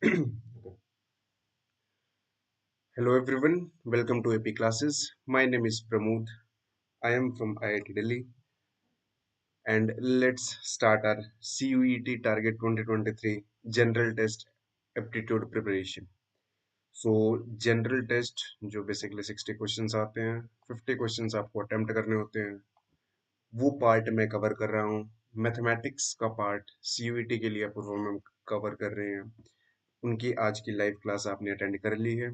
Hello everyone, welcome to AP Classes. My name is Pramod. I am from IIT Delhi and let's start our CUET Target 2023 General Test Aptitude Preparation. General Test जो basically 60 questions आते हैं, 50 questions आपको attempt करने होते हैं, वो part मैं cover कर रहा हूँ। मैथमेटिक्स का पार्ट CUET के लिए पूर्व में कवर कर रहे हैं। उनकी आज की लाइव क्लास आपने अटेंड कर ली है।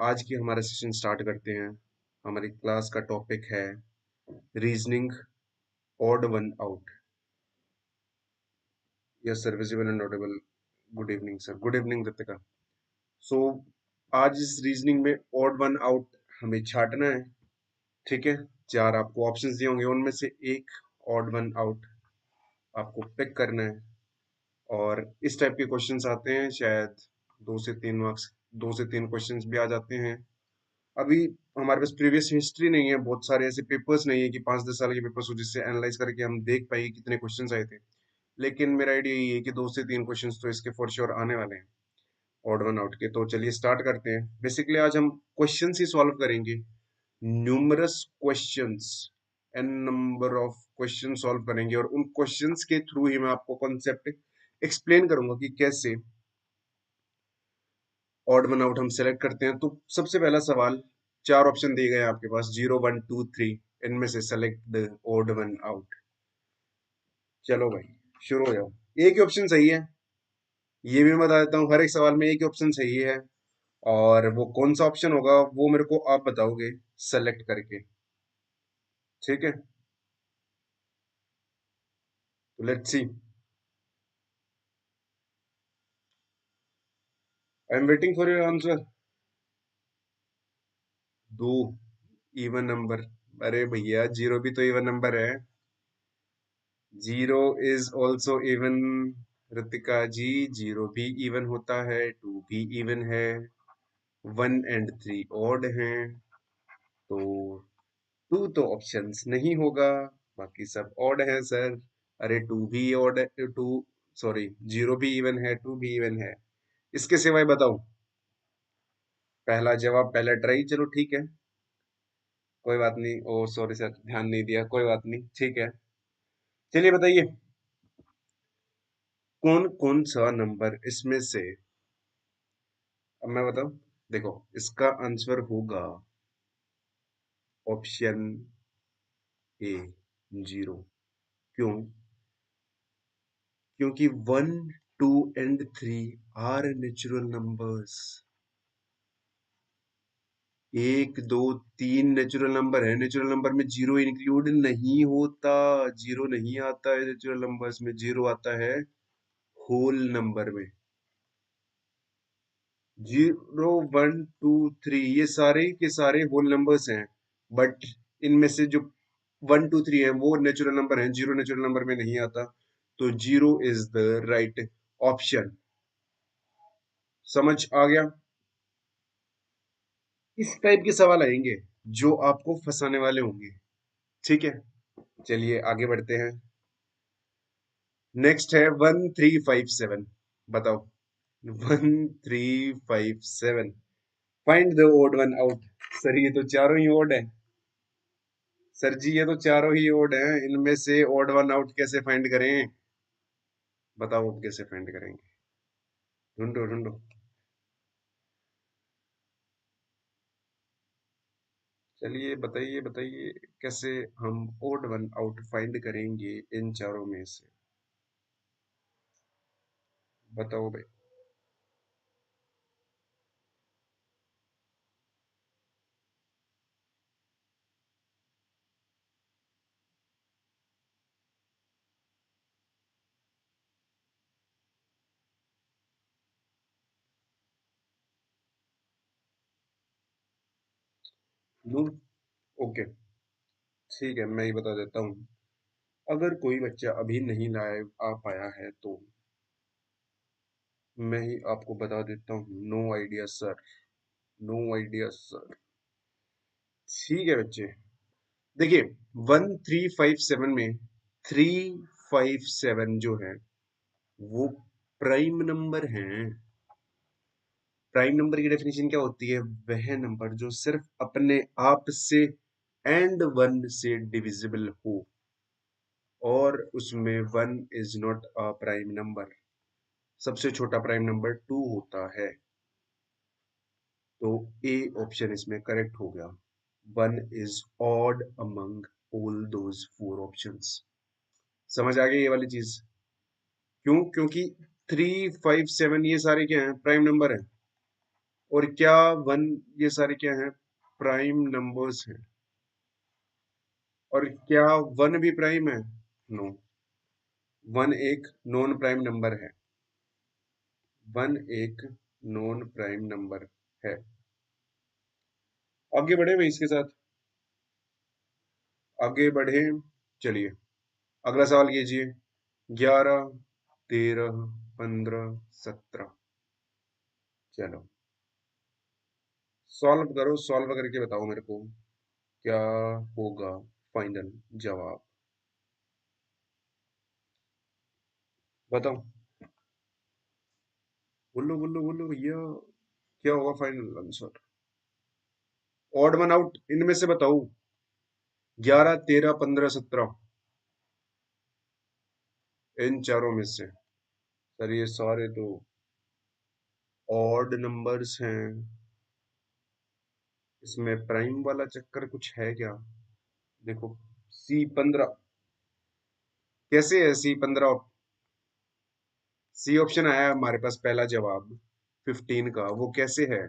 आज की हमारा सेशन स्टार्ट करते हैं। हमारी क्लास का टॉपिक है reasoning odd one out. Yes sir, visible and audible. Good evening sir, good evening Ritika. So आज इस रीजनिंग में ऑड वन आउट हमें छांटना है। ठीक है, चार आपको ऑप्शंस दिए होंगे, उनमें से एक ऑड वन आउट आपको पिक करना है। और इस टाइप के क्वेश्चंस आते हैं, शायद 2 से 3 मार्क्स, 2 से 3 क्वेश्चंस भी आ जाते हैं। अभी हमारे पास प्रीवियस हिस्ट्री नहीं है, बहुत सारे ऐसे पेपर्स नहीं है कि 5-10 साल के पेपर्स हो जिससे एनालाइज करके हम देख पाए कितने क्वेश्चंस आए थे। लेकिन मेरा आइडिया ये है कि 2 से 3 क्वेश्चंस तो इसके फॉर श्योर आने वाले हैं ऑड वन आउट के। तो चलिए स्टार्ट करते हैं। बेसिकली आज हम क्वेश्चंस ही सॉल्व करेंगे, numerous questions, an number of question solve करेंगे और उन क्वेश्चंस के थ्रू ही मैं आपको कॉन्सेप्ट एक्सप्लेन करूंगा कि कैसे ऑड वन आउट हम सेलेक्ट करते हैं। तो सबसे पहला सवाल, चार ऑप्शन दिए गए हैं आपके पास, 0, 1, 2, 3, इनमें से select the odd one out. चलो भाई शुरू हो जाओ। एक ही ऑप्शन सही है, ये भी मैं बता देता हूँ, हर एक सवाल में एक ही ऑप्शन सही है। और वो कौन सा ऑप्शन होगा वो मेरे को आप बताओगे सेलेक्ट करके। ठीक है, तो let's see. I am waiting for your answer. दो इवन नंबर, अरे भैया जीरो भी तो इवन नंबर है। Zero is also even. Ritika ji, zero भी इवन होता है, टू भी इवन है, 1 और 3 ऑड हैं। तो टू तो ऑप्शंस नहीं होगा, बाकी सब ऑड है सर। अरे टू भी ऑड है, टू सॉरी, जीरो भी इवन है, टू भी इवन है। इसके सिवाय बताओ। पहला जवाब, पहला ट्राई, चलो ठीक है, कोई बात नहीं। ओ सॉरी सर, ध्यान नहीं दिया, कोई बात नहीं, ठीक है। चलिए बताइए, कौन कौन सा नंबर इसमें से, अब मैं बताऊं, देखो इसका आंसर होगा ऑप्शन ए, जीरो। क्यों? क्योंकि 1, 2 और 3 are natural numbers. 1, 2, 3 natural number है, नेचुरल नंबर में जीरो इंक्लूड नहीं होता। जीरो नहीं आता है नेचुरल नंबर्स में, जीरो आता है होल नंबर में। 0, 1, 2, 3 ये सारे के सारे होल नंबर्स हैं, बट इनमें से जो 1, 2, 3 है वो नेचुरल नंबर है, जीरो नेचुरल नंबर में नहीं आता। तो zero is the right option. समझ आ गया? इस टाइप के सवाल आएंगे जो आपको फंसाने वाले होंगे। ठीक है, चलिए आगे बढ़ते हैं। नेक्स्ट है 1, 3, 5, 7। बताओ, 1, 3, 5, 7, find the odd one out. Sir ये तो चारों ही ओड है। सर जी ये तो चारों ही ओड हैं, इनमें से ओड वन आउट कैसे फाइंड करें? बताओ अब कैसे फाइंड करेंगे? ढूंढो ढूंढो। चलिए बताइए बताइए, कैसे हम ओड वन आउट फाइंड करेंगे इन चारों में से? बताओ भाई। लू, ओके, ठीक है, मैं ही बता देता हूँ। अगर कोई बच्चा अभी नहीं लाए आ पाया है तो मैं ही आपको बता देता हूँ। No idea sir, no idea sir. ठीक है बच्चे, देखिए 1, 3, 5, 7 में 3, 5, 7 जो है वो प्राइम नंबर हैं। प्राइम नंबर की डेफिनेशन क्या होती है? वह नंबर जो सिर्फ अपने आप से एंड वन से डिविजिबल हो, और उसमें one is not a prime number. सबसे छोटा प्राइम नंबर टू होता है। तो ए ऑप्शन इसमें करेक्ट हो गया। One is odd among all those four options. समझ आ गई ये वाली चीज? क्यों? क्योंकि 3, 5, 7 ये सारे क्या हैं? प्राइम नंबर है। और क्या वन, ये सारे क्या हैं? प्राइम नंबर्स हैं। और क्या वन भी प्राइम है? नो, वन एक नॉन प्राइम नंबर है। वन एक नॉन प्राइम नंबर है। आगे बढ़े भाई इसके साथ, आगे बढ़े। चलिए अगला सवाल कीजिए। 11, 13, 15, 17। चलो सॉल्व करो, सॉल्व करके बताओ मेरे को क्या होगा फाइनल जवाब। बताओ, बोलो बोलो बोलो भैया, क्या होगा final answer? Odd one out इनमें से बताओ। 11, 13, 15, 17, इन चारों में से। सर ये सारे तो ऑड नंबर्स हैं। इसमें प्राइम वाला चक्कर कुछ है क्या? देखो, C15 कैसे है? C15, सी ऑप्शन आया हमारे पास पहला जवाब 15 का, वो कैसे है?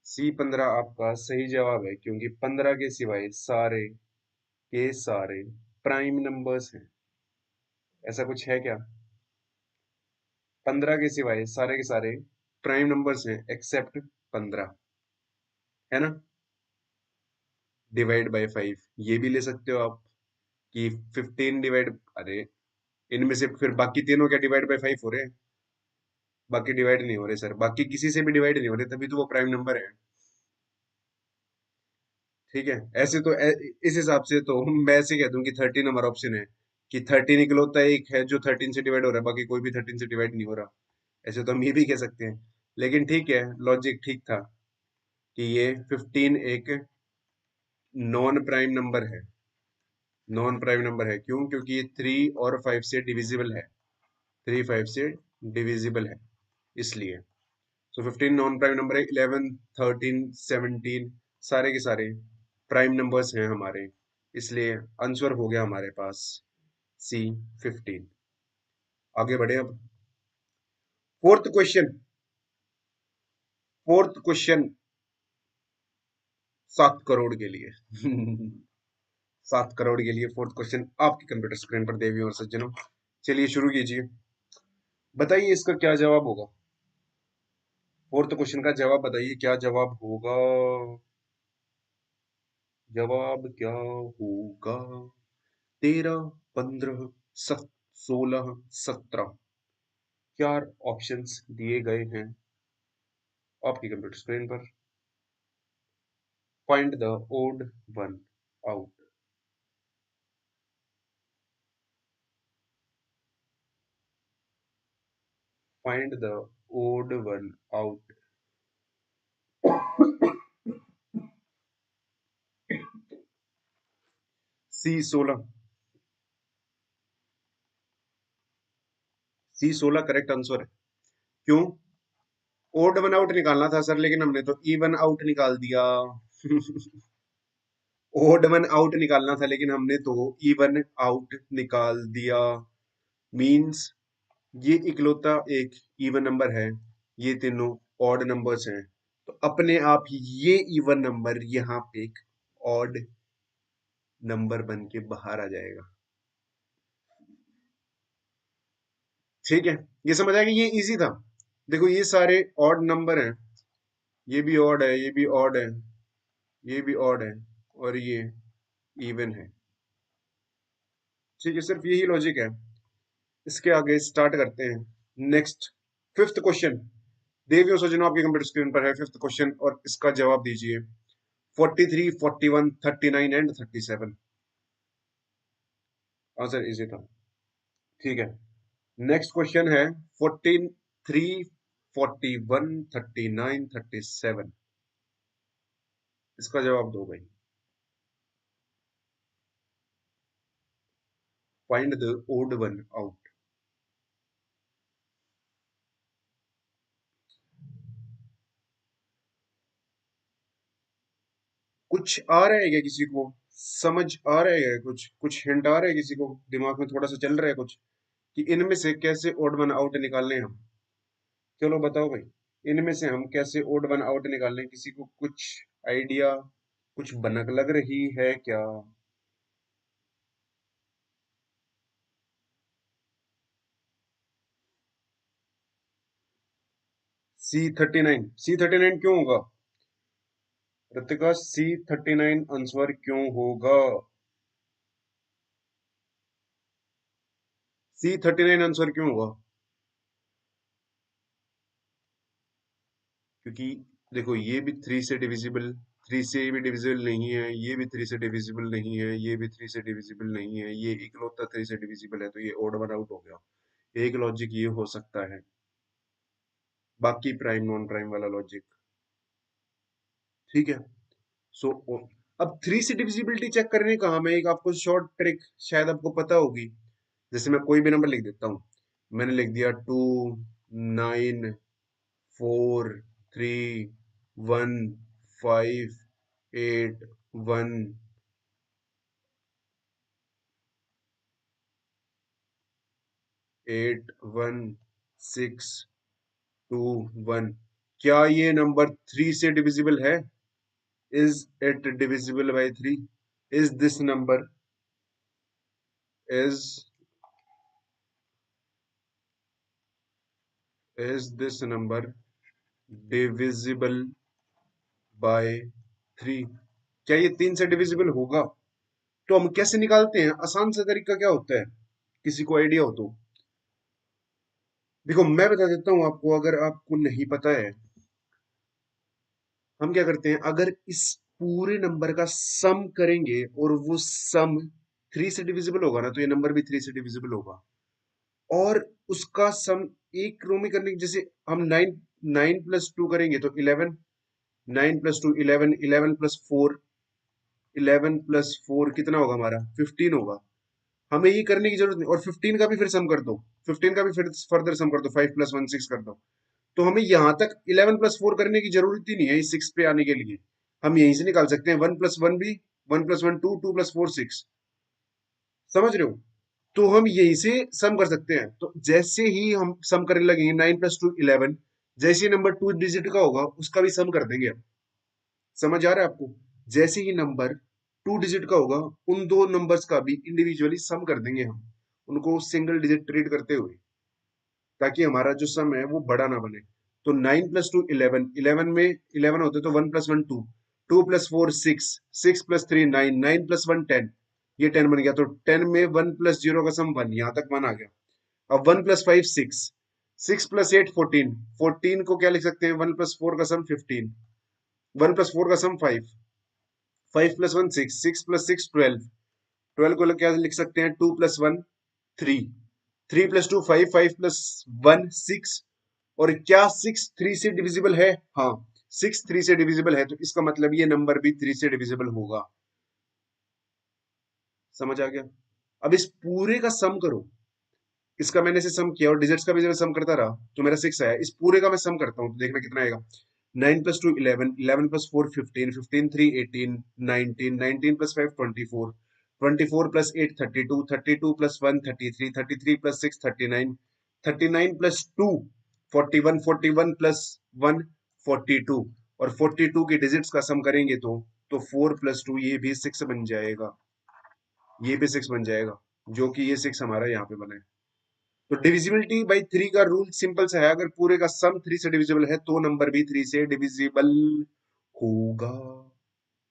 C15 आपका सही जवाब है, क्योंकि 15 के सिवाय सारे के सारे प्राइम नंबर्स हैं। ऐसा कुछ है क्या? 15 के सिवाय सारे के सारे प्राइम नंबर्स हैं एक्सेप्ट 15, है ना? डिवाइड बाय 5 ये भी ले सकते हो आप, कि 15 डिवाइड, अरे इनमें से फिर बाकी तीनों क्या डिवाइड बाय 5 हो रहे हैं? बाकी डिवाइड नहीं हो रहे सर, बाकी किसी से भी डिवाइड नहीं हो रहे, तभी तो वो प्राइम नंबर है। ठीक है, ऐसे तो इस हिसाब से तो मैं ऐसे कह दूं कि 13 नंबर ऑप्शन है, कि 13 इकलौता एक है जो 13 से डिवाइड हो रहा है, बाकी कोई भी 13 से डिवाइड नहीं हो रहा। ऐसे तो हम ये भी कह सकते हैं। लेकिन ठीक है, लॉजिक ठीक था कि ये 15 एक नॉन प्राइम नंबर है। नॉन प्राइम नंबर है क्यों? क्योंकि ये 3 और 5 से डिविजिबल है। 3, 5 से डिविजिबल है, इसलिए। सो 15 नॉन प्राइम नंबर है। 11, 13, 17 सारे के सारे प्राइम नंबर्स हैं हमारे, इसलिए आंसर हो गया हमारे पास C15। आगे बढ़े अब। Fourth question, fourth question 7 crore के लिए। 7 करोड़ के लिए फोर्थ क्वेश्चन आपकी कंप्यूटर स्क्रीन पर, देवी और सज्जनों। चलिए शुरू कीजिए, बताइए इसका क्या जवाब होगा। फोर्थ क्वेश्चन का जवाब बताइए, क्या जवाब होगा? जवाब क्या होगा? 13, 15, 16, 17, 4 ऑप्शंस दिए गए हैं आपकी कंप्यूटर स्क्रीन पर। Find the odd one out. Find the odd one out. C16। C16 correct answer है। क्यों? ओड वन आउट निकालना था सर, लेकिन हमने तो इवन आउट निकाल दिया। ओड वन आउट निकालना था, लेकिन हमने तो इवन आउट निकाल दिया। मींस ये इकलौता एक इवन नंबर है, ये तीनों ऑड नंबर्स हैं, तो अपने आप ही ये इवन नंबर यहाँ पे एक ऑड नंबर बन के बाहर आ जाएगा। ठीक है, ये समझ आएगा, ये इजी था। देखो ये सारे ऑड नंबर हैं, ये भी ऑड है, ये भी ऑड है, ये भी ऑड है, और ये इवन है। ठीक है, सिर्फ यही लॉजिक है। इसके आगे स्टार्ट करते हैं नेक्स्ट, फिफ्थ क्वेश्चन। देवियों सज्जनों आपकी कंप्यूटर स्क्रीन पर है फिफ्थ क्वेश्चन, और इसका जवाब दीजिए। 43, 41, 39 एंड 37। आंसर इजी था। ठीक है, नेक्स्ट क्वेश्चन है 14, 3, 41, 39, 37। इसका जवाब दो भाई। Find the odd one out. कुछ आ रहा है क्या किसी को? समझ आ रहा है क्या? कुछ कुछ हिंट आ रहा है किसी को? दिमाग में थोड़ा सा चल रहा है कुछ कि इनमें से कैसे ओड वन आउट निकालने हैं हम? चलो बताओ भाई, इनमें से हम कैसे ओड वन आउट निकालने हैं? किसी को कुछ आइडिया, कुछ भनक लग रही है क्या? C39, C39 क्यों होगा? ऋतिका, C39 आंसर क्यों होगा? C39 आंसर क्यों होगा? क्योंकि देखो, ये भी थ्री से डिविजिबल, थ्री से भी डिविजिबल नहीं है, ये भी थ्री से डिविजिबल नहीं है, ये भी थ्री से डिविजिबल नहीं है, ये इकलौता थ्री से डिविजिबल है, तो ये ओड वन आउट हो गया। एक लॉजिक ये हो सकता है, बाकी प्राइम नॉन प्राइम वाला लॉजिक। ठीक है। सो अब थ्री से डिविजिबिलिटी चेक करने का मैं एक आपको शॉर्ट ट्रिक शायद आपको पता होगी। जैसे मैं कोई भी नंबर लिख देता हूँ। मैंने लिख दिया 2, 9, 4, 3, 1, 5, 8, 1, 8, 1, 6, 2, 1। क्या ये नंबर थ्री से डिविजिबल है? Is it divisible by three? Is this number is is this number divisible by three? क्या ये तीन से डिविजिबल होगा? तो हम कैसे निकालते हैं? आसान सा तरीका क्या होता है, किसी को आइडिया हो तो? देखो मैं बता देता हूँ आपको, अगर आपको नहीं पता है। हम क्या करते हैं, अगर इस पूरे नंबर का सम करेंगे और वो सम थ्री से डिविजिबल होगा ना, तो ये नंबर भी थ्री से डिविजिबल होगा। और उसका सम एक रो में करने की, जैसे हम 9, 9 + 2 करेंगे तो 11, 9 + 2 11, 11 + 4, 11 + 4 कितना होगा हमारा? 15 होगा। हमें ये करने की जरूरत नहीं, और 15 का भी फिर सम कर दो, 15 का भी फिर फर्दर सम कर दो, 5 + 1 6 कर दो। तो हमें यहाँ तक 11 + 4 करने की जरूरत ही नहीं है इस 6 पे आने के लिए। हम यहीं से निकाल सकते हैं, 1 + 1 भी, 1 + 1 2, 2 + 4 6। समझ रहे हो? तो हम यहीं से सम कर सकते हैं। तो जैसे ही हम सम करने लगेंगे, 9 + 2 11, जैसे ही नंबर टू डिजिट का होगा उसका भी सम कर देंगे हम। समझ आ रहा है आपको? जैसे ही नंबर टू डिजिट का होगा, उन दो नंबर्स का भी इंडिविजुअली सम कर देंगे हम, उनको सिंगल डिजिट ट्रीट करते हुए, ताकि हमारा जो सम है वो बड़ा ना बने। तो 9 + 2 11, 11 में 11 होते तो 1 + 1 2, 2 + 4 6, 6 + 3 9, 9 + 1 10। ये 10 बन गया, तो 10 में 1 + 0 का सम 1, यहाँ तक 1 आ गया। अब 1 + 5 6, 6 + 8 14, 14 को क्या लिख सकते हैं? 1 + 4 का सम 15, 1 + 4 का सम 5, 5 + 1 6, 6 + 6 12, 12 को क्या लिख सकते हैं? 2 + 1 3, 3 + 2 5, 5 + 1 6। और क्या 6 3 से डिविजिबल है? हाँ, 6 3 से डिविजिबल है, तो इसका मतलब ये नंबर भी 3 से डिविजिबल होगा। समझ आ गया? अब इस पूरे का सम करो। इसका मैंने इसे सम किया और डिजिट्स का भी जब सम करता रहा तो मेरा 6 आया। इस पूरे का मैं सम करता हूँ तो देखना कितना आएगा। 9 + 2 11, 11 + 4 15, 15 3 18, 19, 19 + 5 24, 24 + 8 32, 32 + 1 33, 33 + 6 39, 39 + 2 41, 41 + 1 42। और 42 के डिजिट्स का सम करेंगे तो 4 + 2 ये भी 6 बन जाएगा, ये भी 6 बन जाएगा, जो कि ये 6 हमारा यहाँ पे बना है। तो डिविजिबिलिटी बाई थ्री का रूल सिंपल सा है, अगर पूरे का सम थ्री से डिविजिबल है तो नंबर भी थ्री से डिविजिबल होगा।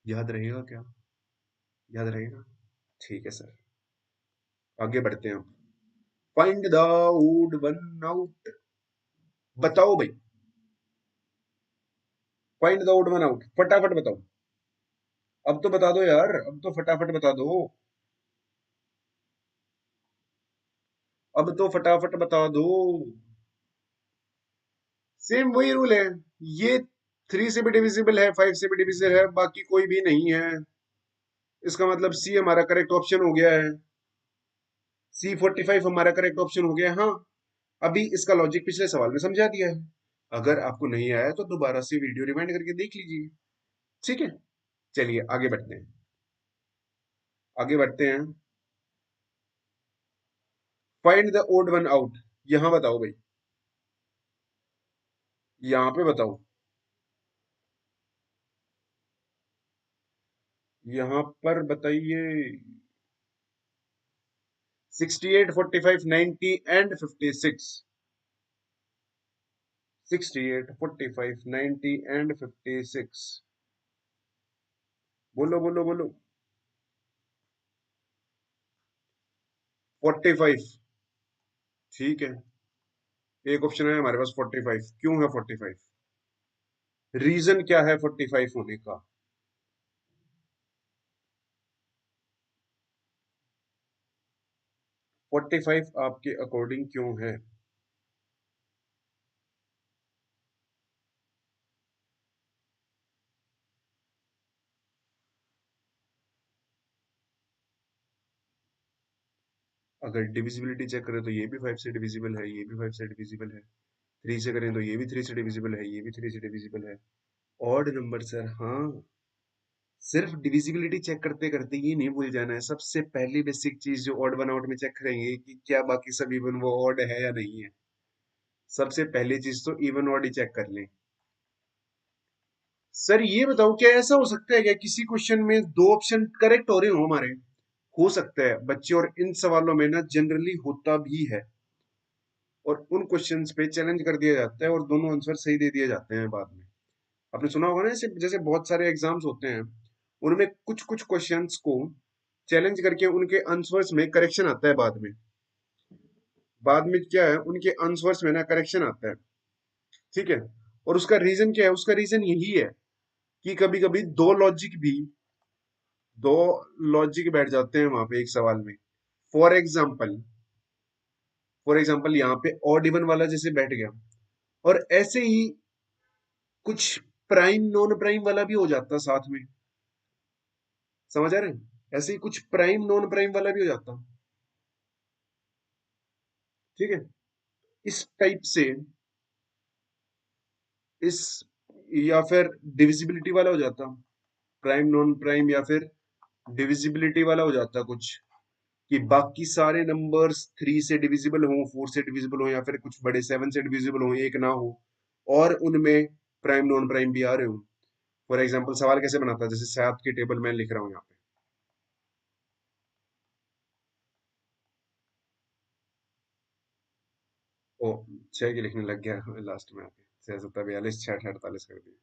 याद रहेगा क्या? याद रहेगा? ठीक है सर, आगे बढ़ते हैं हम। Find the odd one out. बताओ भाई, find the odd one out, फटाफट बताओ। अब तो बता दो यार, अब तो फटाफट बता दो। अब तो फटाफट बता दो। सेम वही रूल है। ये 3 से भी डिविजिबल है, 5 से भी डिविजिबल है, बाकी कोई भी नहीं है। इसका मतलब सी हमारा करेक्ट ऑप्शन हो गया है। C45 हमारा करेक्ट ऑप्शन हो गया। हाँ, अभी इसका लॉजिक पिछले सवाल में समझा दिया है। अगर आपको नहीं आया तो दोबारा से वीडियो रिवाइंड करके देख लीजिए। ठीक है, चलिए आगे बढ़ते हैं। आगे बढ़ते हैं। Find the odd one out. यहां बताओ भाई, यहां पे बताओ। यहां पर बताइए। 68, 45, 90 एंड 56। 68, 45, 90 एंड 56। बोलो बोलो बोलो। 45। ठीक है, एक ऑप्शन है हमारे पास 45। क्यों है 45? रीजन क्या है 45 होने का? 45 आपके अकॉर्डिंग क्यों है? अगर डिविजिबिलिटी चेक करें तो ये भी 5 से डिविजिबल है, ये भी 5 से डिविजिबल है। 3 से करें तो ये भी 3 से डिविजिबल है, ये भी 3 से डिविजिबल है। ऑड नंबर सर, हाँ। सिर्फ डिविजिबिलिटी चेक करते करते ये नहीं भूल जाना है, सबसे पहली बेसिक चीज जो ऑड वन आउट में चेक करेंगे कि क्या बाकी सब इवन वो ऑड है या नहीं है। सबसे पहली चीज तो इवन ऑड ही चेक कर लें। सर ये बताओ, क्या ऐसा हो सकता है क्या किसी क्वेश्चन में दो ऑप्शन करेक्ट हो रहे हो हमारे? हो सकता है बच्चे, और इन सवालों में ना जनरली होता भी है। और उन क्वेश्चंस पे चैलेंज कर दिया जाता है और दोनों आंसर सही दे दिए जाते हैं बाद में। आपने सुना होगा ना, जैसे जैसे बहुत सारे एग्जाम्स होते हैं, उनमें कुछ कुछ क्वेश्चंस को चैलेंज करके उनके आंसर्स में करेक्शन आता है बाद में। बाद में क्या है, उनके आंसर्स में ना करेक्शन आता है। ठीक है, और उसका रीजन क्या है? उसका रीजन यही है कि कभी कभी दो लॉजिक बैठ जाते हैं वहां पे एक सवाल में। फॉर एग्जाम्पल, यहाँ पे ऑड इवन वाला जैसे बैठ गया, और ऐसे ही कुछ प्राइम नॉन प्राइम वाला भी हो जाता साथ में। समझ आ रहे हैं? ऐसे ही कुछ प्राइम नॉन प्राइम वाला भी हो जाता। ठीक है, इस टाइप से, इस, या फिर डिविजिबिलिटी वाला हो जाता, प्राइम नॉन प्राइम, या फिर डिविजिबिलिटी वाला हो जाता कुछ, कि बाकी सारे नंबर्स 3 से डिविजिबल हो, 4 से डिविजिबल हो, या फिर कुछ बड़े 7 से डिविजिबल हो, एक ना हो, और उनमें प्राइम नॉन प्राइम भी आ रहे हो। फॉर एग्जाम्पल सवाल कैसे बनाता है, जैसे सात की टेबल मैं लिख रहा हूँ यहाँ पे। ओ, 6 की लिखने लग गया लास्ट में आके। 6 7 42, 6 48 कर दिया।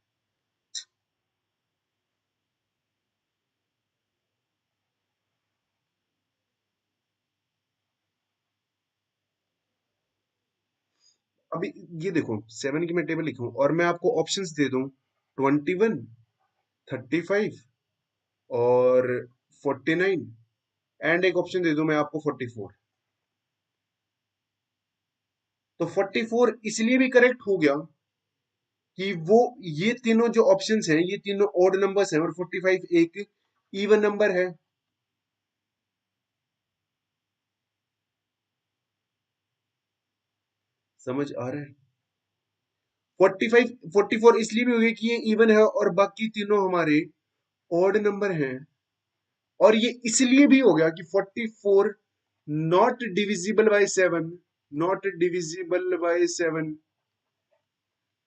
अभी ये देखो, 7 की मैं टेबल लिखूं और मैं आपको ऑप्शंस दे दूं, 21, 35 और 49, एंड एक ऑप्शन दे दूं मैं आपको 44। तो 44 इसलिए भी करेक्ट हो गया कि वो, ये तीनों जो ऑप्शंस हैं ये तीनों ऑड नंबर्स हैं, और 45 एक इवन नंबर है। समझ आ रहा है? 45 44 इसलिए भी हो गया कि ये इवन है और बाकी तीनों हमारे ऑड नंबर हैं। और ये इसलिए भी हो गया कि 44 not divisible by 7, not divisible by 7,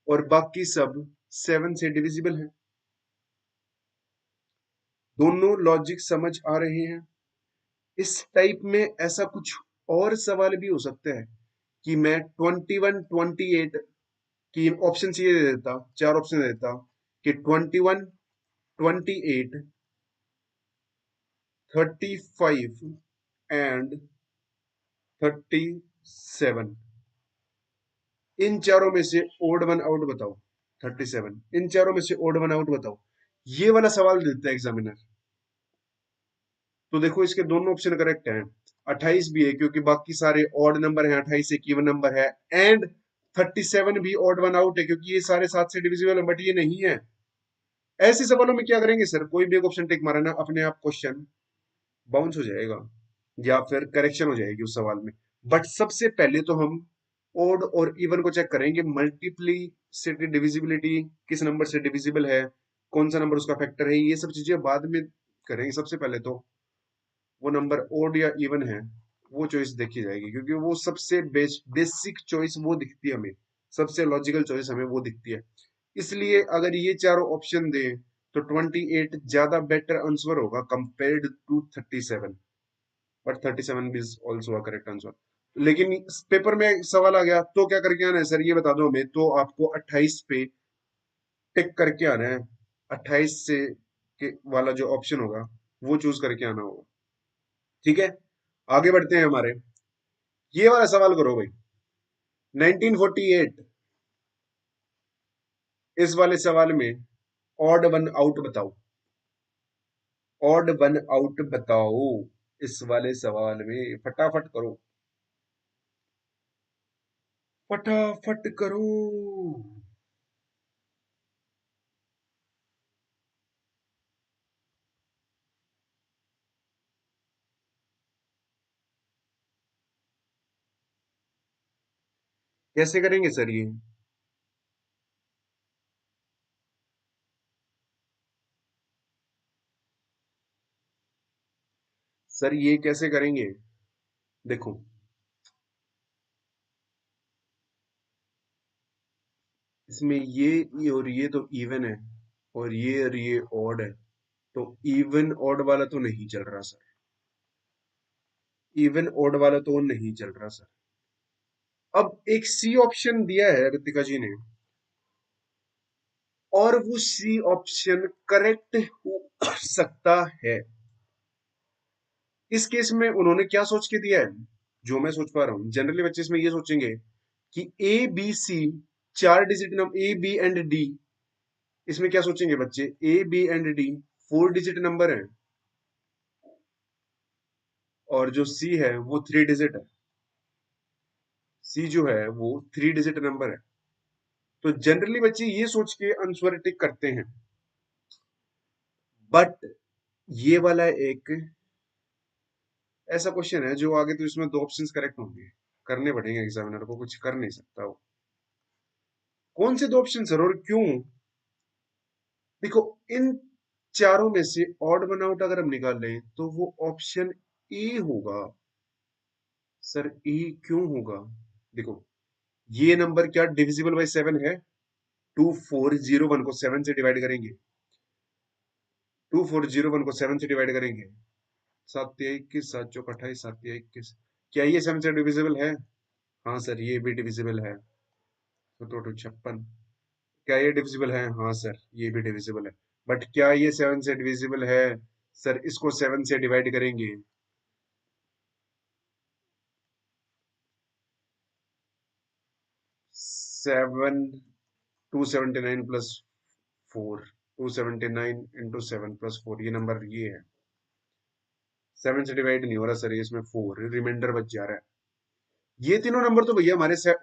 और बाकी सब 7 से डिविजिबल है। दोनों लॉजिक समझ आ रहे हैं? इस टाइप में ऐसा कुछ और सवाल भी हो सकता है कि मैं 21, 28 की ऑप्शन ये दे देता, चार ऑप्शन दे देता कि 21, 28, 35 एंड 37। इन चारों में से ओड वन आउट बताओ। 37, इन चारों में से ओड वन आउट बताओ। ये वाला सवाल देता है एग्जामिनर। तो देखो, इसके दोनों ऑप्शन करेक्ट हैं। 28 भी है क्योंकि बाकी सारे ऑड नंबर हैं, 28 एक इवन नंबर है, एंड 37 भी ऑड वन आउट है क्योंकि ये सारे 7 से डिविजिबल है, बट ये नहीं है। ऐसे सवालों में क्या करेंगे सर, कोई भी एक ऑप्शन टिक मारा ना, अपने आप क्वेश्चन बाउंस हो जाएगा या फिर करेक्शन हो जाएगी उस सवाल में। बट सबसे पहले तो हम ओड और इवन को चेक करेंगे, मल्टीप्लिसिटी डिविजिबिलिटी, किस नंबर से डिविजिबल है, कौन सा नंबर उसका फैक्टर है, ये सब चीजें बाद में करेंगे। सबसे पहले तो वो नंबर ओड या इवन है वो चॉइस देखी जाएगी, क्योंकि वो सबसे बेसिक चॉइस वो दिखती है हमें, सबसे लॉजिकल चॉइस हमें वो दिखती है। इसलिए अगर ये चारों ऑप्शन दें तो 28 ज्यादा बेटर आंसर होगा compared to 37, but 37 is also a correct answer. लेकिन पेपर में सवाल आ गया तो क्या करके आना है सर, ये बता दो हमें। तो आपको 28 पे टिक करके आना है, 28 से के वाला जो ऑप्शन होगा वो चूज करके आना होगा। ठीक है, आगे बढ़ते हैं हमारे, ये वाला सवाल करो भाई। 1948, इस वाले सवाल में ऑड वन आउट बताओ, ऑड वन आउट बताओ इस वाले सवाल में, फटाफट करो, फटाफट करो। कैसे करेंगे सर ये? सर ये कैसे करेंगे, देखो, इसमें ये और ये तो इवन है, और ये ऑड है, तो इवन ऑड वाला तो नहीं चल रहा सर, इवन ऑड वाला तो नहीं चल रहा सर। अब एक सी ऑप्शन दिया है ऋतिका जी ने, और वो सी ऑप्शन करेक्ट हो सकता है। इस केस में उन्होंने क्या सोच के दिया है, जो मैं सोच पा रहा हूँ, जनरली बच्चे इसमें ये सोचेंगे कि ए बी सी, चार digit number A B and D, इसमें क्या सोचेंगे बच्चे, A B and D four digit number है, और जो सी है वो थ्री डिजिट है, सी जो है वो थ्री डिजिट नंबर है। तो जनरली बच्चे ये सोच के आंसर टिक करते हैं, बट ये वाला एक ऐसा क्वेश्चन है जो आगे तो इसमें दो ऑप्शंस करेक्ट होंगे, करने पड़ेंगे एग्जामिनर को, कुछ कर नहीं सकता वो। कौन से दो ऑप्शन सर और क्यों? देखो, इन चारों में से ऑड वन आउट अगर हम निकाल लें तो वो ऑप्शन ए होगा। सर ए क्यों होगा? देखो, ये नंबर क्या डिविजिबल बाय 7 है? 2401 को 7 से डिवाइड करेंगे, 2401 को 7 से डिवाइड करेंगे, 7 या 21, 7 चौक 28, 7 या 21, क्या ये 7 से डिविजिबल है? हाँ सर ये भी डिविजिबल है, तो टोटल 56। क्या ये डिविजिबल है? हाँ सर ये भी डिविजिबल है। बट क्या ये 7 से डिविजिबल है? सर इसको 7 से डिवाइड करेंगे, 7, 279 प्लस 4, 279 इंटू 7 प्लस 4, ये नंबर ये है। 7 से डिवाइड नहीं हो रहा सर, ये इसमें 4 रिमाइंडर बच जा रहा है। ये तीनों नंबर तो भैया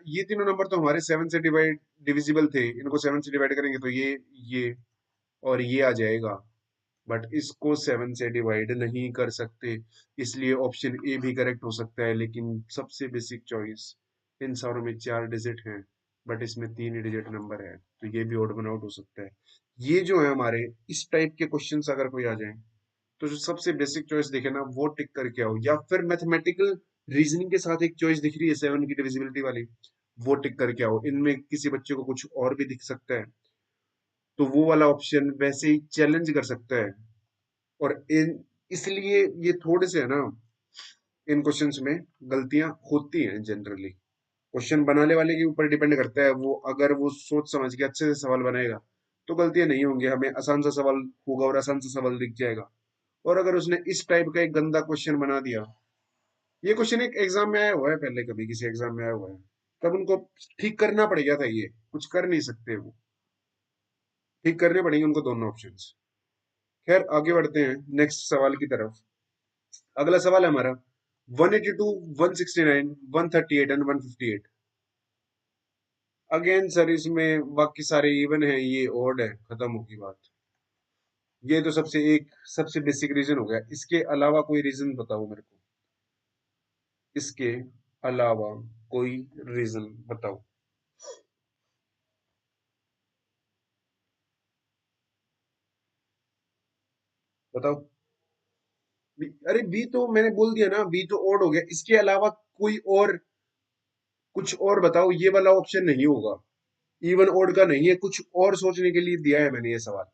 ये तीनों नंबर तो हमारे 7 से डिवाइड डिविजिबल थे, इनको 7 से डिवाइड करेंगे तो ये और ये आ जाएगा, बट इसको 7 से डिवाइड नहीं कर सकते, इसलिए ऑप्शन ए भी करेक्ट हो सकता है। लेकिन सबसे बेसिक चॉइस, इन सारों में चार डिजिट हैं, बट इसमें तीन ही डिजिट नंबर है, तो ये भी ऑड वन आउट हो सकता है। ये जो है हमारे इस टाइप के क्वेश्चंस अगर कोई आ जाए, तो जो सबसे बेसिक चॉइस दिखे ना वो टिक करके आओ, या फिर मैथमेटिकल रीजनिंग के साथ एक चॉइस दिख रही है 7 की डिविजिबिलिटी वाली, वो टिक करके आओ। इनमें किसी बच्चे को कुछ और भी दिख सकता है, तो वो वाला ऑप्शन वैसे ही चैलेंज कर सकता है। और इन इसलिए ये थोड़े से है ना, इन क्वेश्चंस में गलतियां होती हैं जनरली। क्वेश्चन बनाने वाले के ऊपर डिपेंड करता है, वो अगर वो सोच समझ के अच्छे से सवाल बनाएगा तो गलतियां नहीं होंगी, हमें आसान सा सवाल होगा और आसान सा सवाल दिख जाएगा। और अगर उसने इस टाइप का एक गंदा क्वेश्चन बना दिया, ये क्वेश्चन एक एग्जाम में आया हुआ है पहले, कभी किसी एग्जाम में आया हुआ है, तब उनको ठीक करना पड़ेगा था, ये कुछ कर नहीं सकते वो, ठीक करने पड़ेंगे उनको दोनों ऑप्शंस। खैर आगे बढ़ते हैं नेक्स्ट सवाल की तरफ। अगला सवाल है हमारा 182, 169, 138 एंड 158। अगेन सर इसमें बाकी सारे इवन है, ये ओड है, खत्म होगी बात। ये तो सबसे बेसिक रीजन हो गया। इसके अलावा कोई रीजन बताओ मेरे को, इसके अलावा कोई रीजन बताओ। बताओ। अरे बी तो मैंने बोल दिया ना, बी तो ओड हो गया। इसके अलावा कोई और, कुछ और बताओ। ये वाला ऑप्शन नहीं होगा, इवन ओड का नहीं है। कुछ और सोचने के लिए दिया है मैंने ये सवाल,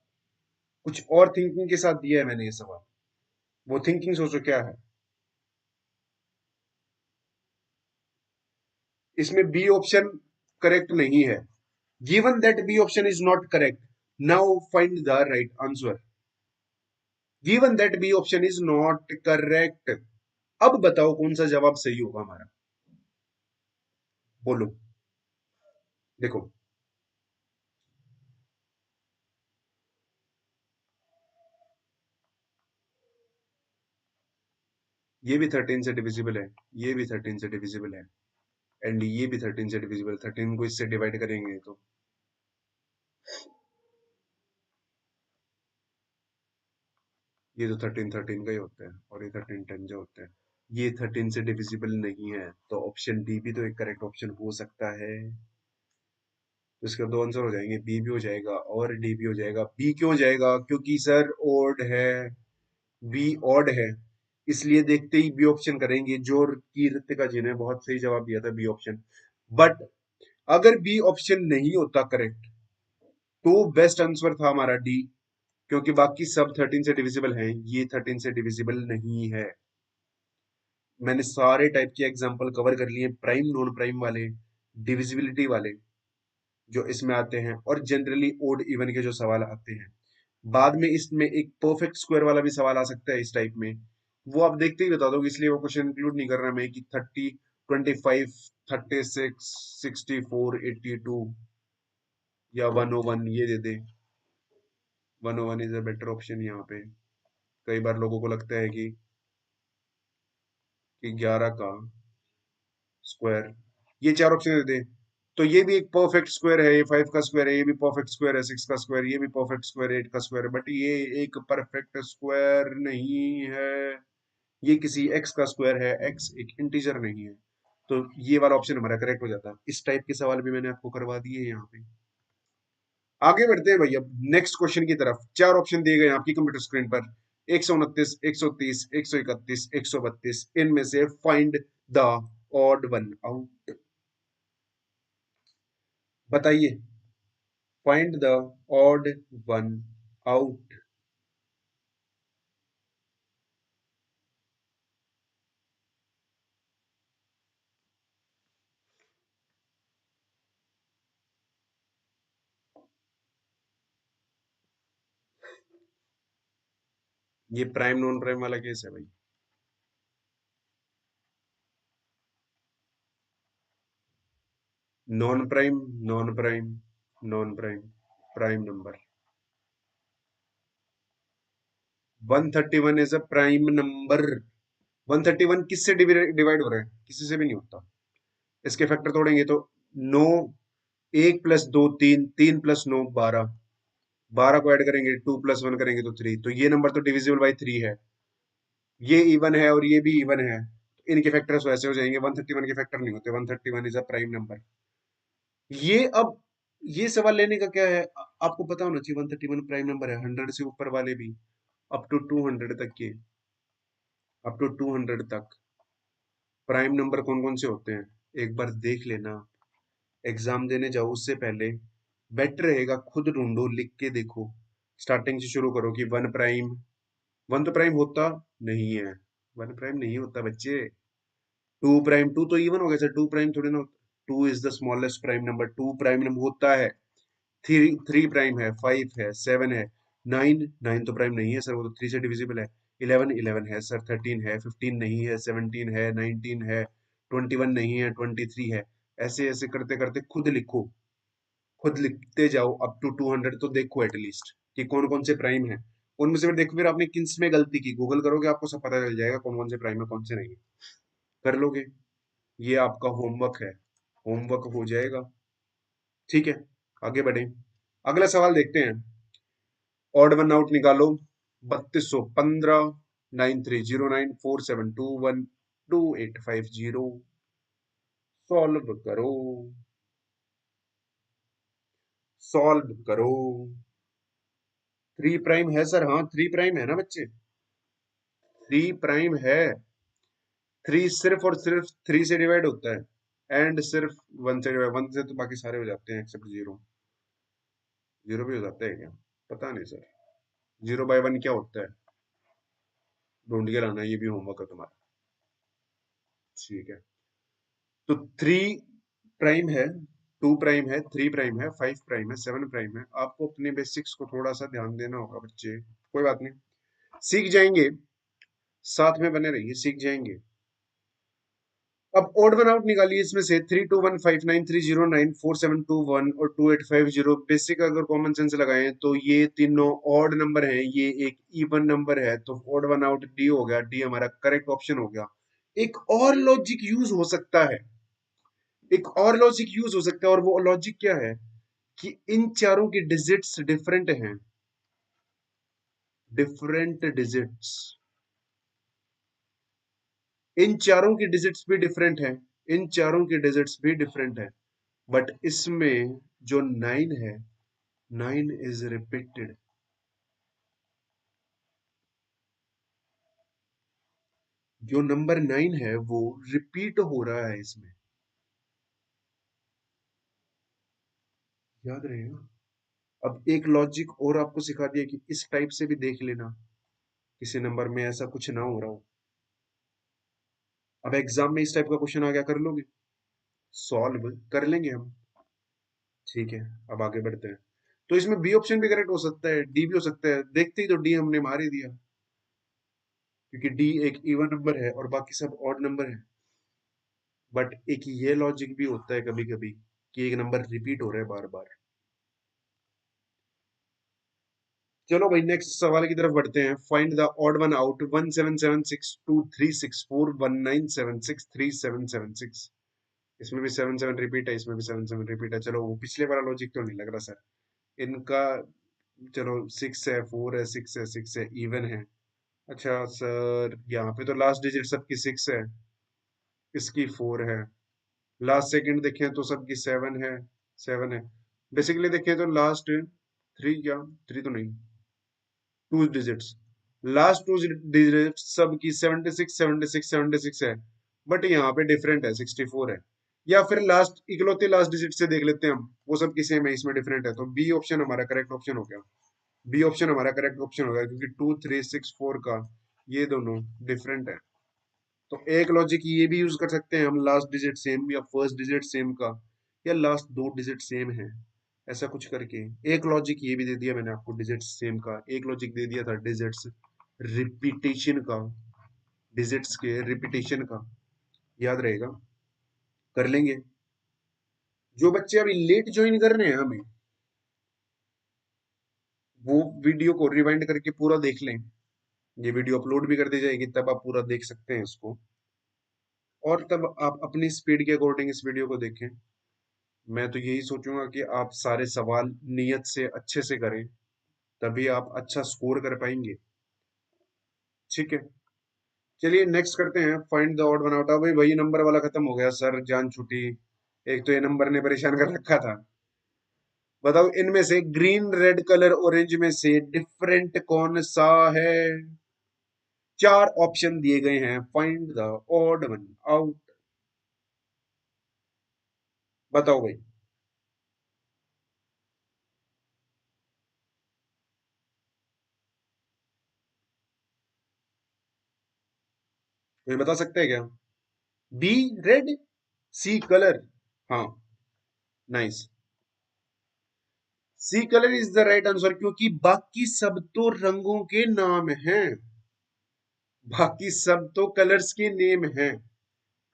कुछ और थिंकिंग के साथ दिया है मैंने ये सवाल। वो थिंकिंग सोचो क्या है। इसमें बी ऑप्शन करेक्ट नहीं है। Given that B option is not correct, now find the right answer. Given that B option is not correct, अब बताओ कौन सा जवाब सही होगा हमारा। बोलो। देखो, ये भी 13 से डिविजिबल है, ये भी 13 से डिविजिबल है, एंड ये भी 13 से डिविजिबल। 13 को इससे डिवाइड करेंगे तो ये तो 13 13 का ही होता है, और ये 13 10 जो होता है। ये 13 से डिविजिबल नहीं है, तो ऑप्शन डी भी तो एक करेक्ट ऑप्शन हो सकता है। तो इसके दो आंसर हो जाएंगे, बी भी हो जाएगा और डी भी हो जाएगा। बी क्यों हो जाएगा? क्योंकि सर ओड है, बी ऑड है, इसलिए देखते ही बी ऑप्शन करेंगे। जो की ऋतिका जी ने बहुत सही जवाब दिया था, बी ऑप्शन। बट अगर बी ऑप्शन नहीं होता करेक्ट, तो बेस्ट आंसर था हमारा डी, क्योंकि बाकी सब 13 से डिविजिबल हैं, ये 13 से डिविजिबल नहीं है। मैंने सारे टाइप के एग्जांपल कवर कर लिए, प्राइम नॉन प्राइम वाले, डिविजिबिलिटी वाले जो इसमें आते हैं, और जनरली ओड इवन के जो सवाल आते हैं। बाद में इसमें एक परफेक्ट स्क्वायर वाला भी सवाल आ सकता है इस टाइप में, वो आप देखते ही बता दोगे, इसलिए वो क्वेश्चन इंक्लूड नहीं कर रहा मैं कि 30 25 36 64 82 या 101 ये दे दे। 101 इज अ बेटर ऑप्शन यहाँ पे। कई बार लोगों को लगता है कि 11 का स्क्वायर, ये चार ऑप्शन दे दे, तो ये भी एक परफेक्ट स्क्वायर है, ये 5 का स्क्वायर है, ये भी परफेक्ट स्क्वायर है, 6 का स्क्वायर, ये भी परफेक्ट स्क्वायर है, 8 का स्क्वायर है, बट ये एक परफेक्ट स्क्वायर नहीं है। ये किसी एक्स का स्क्वायर है, एक्स एक इंटीजर नहीं है। तो ये वाला ऑप्शन हमारा करेक्ट हो जाता। इस टाइप के सवाल भी मैंने आपको करवा दिए यहाँ पे। आगे बढ़ते हैं भैया नेक्स्ट क्वेश्चन की तरफ। चार ऑप्शन दिए गए हैं आपकी कंप्यूटर स्क्रीन पर, 129, 130, 131, 132। इनमें से find the odd one out. बताइए, find the odd one out. ये प्राइम नॉन प्राइम वाला केस है भाई। Non prime, non prime, non prime, prime number. 131 is a prime number. 131 किससे डिवाइड हो रहा है? किसी से भी नहीं होता। इसके फैक्टर तोड़ेंगे तो 9, 1 + 2 3, 3 + 9 12, 12 को ऐड करेंगे, 2 + 1 करेंगे तो 3, तो ये नंबर तो डिविजिबल बाई 3 है। ये इवन है और ये भी इवन है, इनके फैक्टर्स वैसे हो जाएंगे। 131 के फैक्टर नहीं होते। 131 इज अ प्राइम नंबर। ये अब ये सवाल लेने का क्या है, आपको पता होना चाहिए 131 प्राइम नंबर है। 100 से ऊपर वाले भी, अप टू 200 तक के, अप टू 200 तक प्राइम नंबर कौन कौन से होते हैं, एक बार देख लेना। एग्जाम देने जाओ उससे पहले बेटर रहेगा खुद ढूंढो, लिख के देखो। स्टार्टिंग से शुरू करो कि वन प्राइम। वन तो प्राइम होता नहीं है, वन प्राइम नहीं होता बच्चे। टू प्राइम, टू तो इवन हो गया सर, टू प्राइम थोड़ी ना। Two is the smallest prime number, two prime number होता है। थ्री, थ्री प्राइम है, 5 है, 7 है, 9, 9 तो प्राइम नहीं है सर, वो तो 3 से डिविजिबल है। 11, 11 है सर, 13 है, 15 नहीं है, 17 है, 19 है, 21 नहीं है, 23 है। ऐसे ऐसे करते करते खुद लिखो, खुद लिखते जाओ अप टू 200, तो देखो एटलीस्ट कि कौन कौन से प्राइम है। उनमें से फिर देखो फिर आपने किस में गलती की, गूगल करोगे आपको सब पता चल जाएगा कौन कौन से प्राइम है कौन से नहीं है। कर लोगे, ये आपका होमवर्क है, होमवर्क हो जाएगा। ठीक है, आगे बढ़े। अगला सवाल देखते हैं। ऑड वन आउट निकालो। 3215, 9309, 4721, 2850। सॉल्व करो, सॉल्व करो। थ्री प्राइम है सर, हाँ थ्री प्राइम है ना बच्चे, थ्री प्राइम है। थ्री सिर्फ और सिर्फ थ्री से डिवाइड होता है, एंड सिर्फ वन से डिवाइड, वन से तो बाकी सारे हो जाते हैं एक्सेप्ट जीरो। जीरो भी हो जाता है क्या? पता नहीं सर। जीरो बाय वन क्या होता है? ढूंढ के लाना, ये भी होमवर्क है तुम्हारा। ठीक है, तो थ्री प्राइम है, टू प्राइम है, थ्री प्राइम है, फाइव प्राइम है, सेवन प्राइम है। आपको अपने बेसिक्स को थोड़ा सा ध्यान देना होगा बच्चे, कोई बात नहीं, सीख जाएंगे, साथ में बने रहिए, सीख जाएंगे। अब ओड वन आउट निकालिए इसमें से। 321593094721 और 2850। बेसिक अगर कॉमन सेंस लगाएं तो ये तीनों ऑड नंबर हैं, ये एक इवन नंबर है, तो ओड वन आउट डी हो गया, डी हमारा करेक्ट ऑप्शन हो गया। एक और लॉजिक यूज हो सकता है, एक और लॉजिक यूज हो सकता है, और वो लॉजिक क्या है कि इन चारों की डिजिट्स डिफरेंट हैं, डिफरेंट डिजिट्स, इन चारों की डिजिट्स भी डिफरेंट हैं, इन चारों की डिजिट्स भी डिफरेंट है। बट इसमें जो नाइन है, नाइन इज रिपीटेड, जो नंबर नाइन है वो रिपीट हो रहा है इसमें, याद रहेगा। अब एक लॉजिक और आपको सिखा दिया कि इस टाइप से भी देख लेना, किसी नंबर में ऐसा कुछ ना हो रहा हो। अब एग्जाम में इस टाइप का क्वेश्चन आ गया, कर लोगे? सॉल्व कर लेंगे हम। ठीक है, अब आगे बढ़ते हैं। तो इसमें बी ऑप्शन भी करेक्ट हो सकता है, डी भी हो सकता है, देखते ही तो डी हमने मार ही दिया, क्योंकि डी एक इवन नंबर है और बाकी सब ऑड नंबर है। बट एक ये लॉजिक भी होता है कभी कभी कि एक नंबर रिपीट हो रहा है बार बार। चलो भाई नेक्स्ट सवाल की तरफ बढ़ते हैं। Find the odd one out 1776236419763763 इसमें भी सेवन सेवन रिपीट है, इसमें भी सेवन सेवन रिपीट है। चलो वो पिछले वाला लॉजिक तो नहीं लग रहा सर इनका। चलो सिक्स है, फोर है, सिक्स है, सिक्स है, इवन है। अच्छा सर, यहाँ पे तो लास्ट डिजिट सबकी सिक्स है, इसकी फोर है। लास्ट सेकंड देखें तो सबकी सेवन है, सेवन है। बेसिकली देखें तो लास्ट थ्री, क्या थ्री तो नहीं, two digits, last two digits सबकी 76 76 76 है। बट यहाँ पे डिफरेंट है, 64 है। या फिर लास्ट इकलौते लास्ट डिजिट से देख लेते हैं हम, वो सब की सेम है, इसमें डिफरेंट है, तो बी ऑप्शन हमारा करेक्ट ऑप्शन हो गया। बी ऑप्शन हमारा करेक्ट ऑप्शन हो गया, क्योंकि 2364 का ये दोनों डिफरेंट है। तो एक लॉजिक ये भी यूज कर सकते हैं हम, लास्ट डिजिट सेम या फर्स्ट डिजिट सेम का, या लास्ट दो डिजिट सेम है, ऐसा कुछ करके। एक लॉजिक ये भी दे दिया मैंने आपको डिजिट सेम का, एक लॉजिक दे दिया था डिजिट्स रिपीटेशन का, डिजिट्स के रिपीटेशन का, याद रहेगा, कर लेंगे। जो बच्चे अभी लेट ज्वाइन कर रहे हैं हमें, वो वीडियो को रिवाइंड करके पूरा देख लें, ये वीडियो अपलोड भी कर दी जाएगी, तब आप पूरा देख सकते हैं इसको, और तब आप अपनी स्पीड के अकॉर्डिंग इस वीडियो को देखें। मैं तो यही सोचूंगा कि आप सारे सवाल नियत से अच्छे से करें, तभी आप अच्छा स्कोर कर पाएंगे। ठीक है, चलिए नेक्स्ट करते हैं। Find the odd one out. भाई वही नंबर वाला खत्म हो गया सर, जान छुटी। एक तो ये नंबर ने परेशान कर रखा था। बताओ इनमें से ग्रीन रेड कलर ऑरेंज में से डिफरेंट कौन सा है? चार ऑप्शन दिए गए हैं, find the odd one out. बताओ भाई, कोई बता सकते हैं क्या? बी रेड, सी कलर, हाँ nice, C colour is the right answer, क्योंकि बाकी सब तो रंगों के नाम हैं, बाकी सब तो कलर्स के नेम हैं।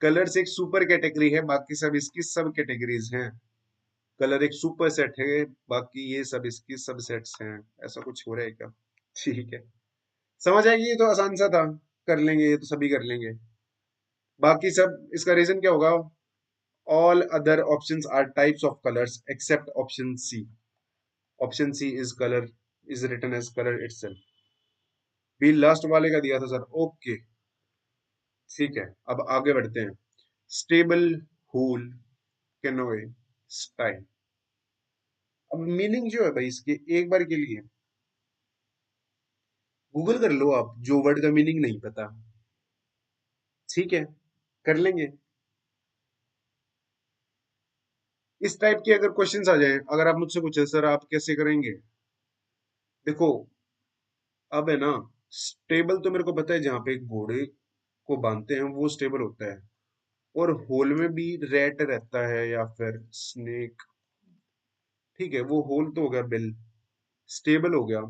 कलर्स एक सुपर कैटेगरी है, बाकी सब इसकी सब कैटेगरीज हैं। कलर एक सुपर सेट है, बाकी ये सब इसकी सब सेट्स हैं। ऐसा कुछ हो रहा है क्या? ठीक है, समझ आएगी, ये तो आसान सा था, कर लेंगे, ये तो सभी कर लेंगे। बाकी सब इसका रीजन क्या होगा? All other options are types of colors except option C. Option C is color, is written as color itself. B last वाले का दिया था सर, ओके ठीक है। अब आगे बढ़ते हैं। Stable, whole, canoe, style. अब मीनिंग जो है भाई इसके, एक बार के लिए गूगल कर लो आप, जो वर्ड का मीनिंग नहीं पता, ठीक है, कर लेंगे। इस टाइप के अगर क्वेश्चंस आ जाएं, अगर आप मुझसे पूछे सर आप कैसे करेंगे, देखो अब है ना, स्टेबल तो मेरे को पता है, जहां पे एक घोड़े को बांधते हैं वो स्टेबल होता है। और होल में भी रैट रहता है या फिर स्नेक, ठीक है, वो होल तो हो गया बिल। स्टेबल हो गया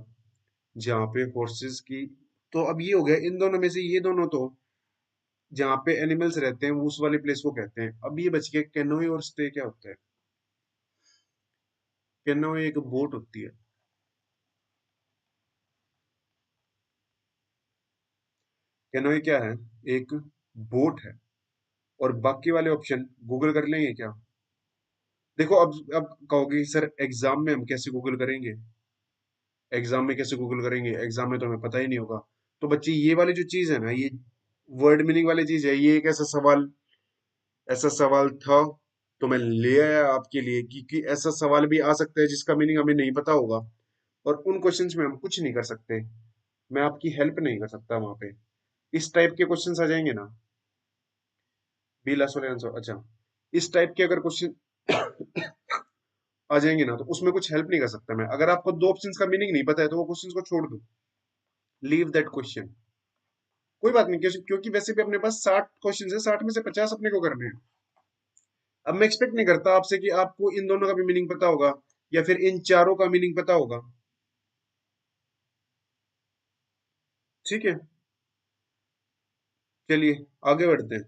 जहाँ पे हॉर्सेस की, तो अब ये हो गया इन दोनों में से ये दोनों तो जहाँ पे एनिमल्स रहते हैं वो उस वाली प्लेस को कहते हैं। अब ये बच गया कैनोए और स्टे, क्या होता है? कैनोए एक बोट होती है। कैनोए क्या है? एक बोट है। और बाकी वाले ऑप्शन गूगल कर लेंगे क्या? देखो अब कहोगे सर एग्जाम में हम कैसे गूगल करेंगे, एग्जाम में कैसे गूगल करेंगे, एग्जाम में तो हमें पता ही नहीं होगा। तो बच्चे ये वाली जो चीज है ना, ये वर्ड मीनिंग वाली चीज है, ये एक ऐसा सवाल था, तो मैं ले आया आपके लिए, क्योंकि ऐसा सवाल भी आ सकता है जिसका मीनिंग हमें नहीं पता होगा, और उन क्वेश्चंस में हम कुछ नहीं कर सकते। मैं आपकी हेल्प नहीं कर सकता वहां पे। इस टाइप के क्वेश्चंस आ जाएंगे ना, बी लास्ट वाले आंसर, अच्छा, इस टाइप के अगर क्वेश्चन आ जाएंगे ना, तो उसमें कुछ हेल्प नहीं कर सकता मैं। अगर आपको दो ऑप्शंस का मीनिंग नहीं पता है तो वो क्वेश्चंस को छोड़ दो, लीव दैट क्वेश्चन, कोई बात नहीं, क्योंकि वैसे भी अपने पास 60 क्वेश्चन है, 60 में से 50 अपने को करने हैं। अब मैं एक्सपेक्ट नहीं करता आपसे कि आपको इन दोनों का भी मीनिंग पता होगा या फिर इन चारों का मीनिंग पता होगा, ठीक है। चलिए आगे बढ़ते हैं।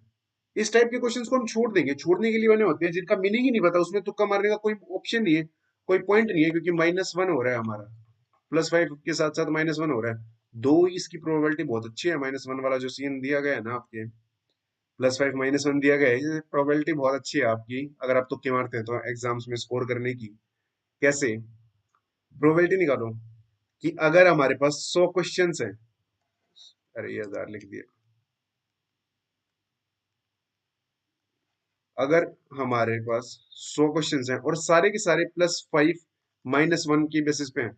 इस टाइप के क्वेश्चंस को हम छोड़ देंगे, छोड़ने के लिए बने होते हैं जिनका मीनिंग ही नहीं पता, उसमें तुक्का मारने का कोई ऑप्शन नहीं है, कोई पॉइंट नहीं है, क्योंकि -1 हो रहा है हमारा, +5 के साथ साथ -1 हो रहा है। दो इसकी प्रोबेबिलिटी बहुत अच्छी है, -1 वाला जो सीन दिया गया है ना आपके, +5 -1 दिया गया है, प्रोबेबिलिटी बहुत अच्छी है आपकी, अगर आप तुक्के मारते हैं तो एग्जाम्स में स्कोर करने की। कैसे? प्रोबेबिलिटी निकालो कि अगर हमारे पास 100 क्वेश्चंस हैं, अरे ये 1000 लिख दिया, अगर हमारे पास 100 क्वेश्चंस हैं और सारे के सारे +5 -1 की बेसिस पे हैं,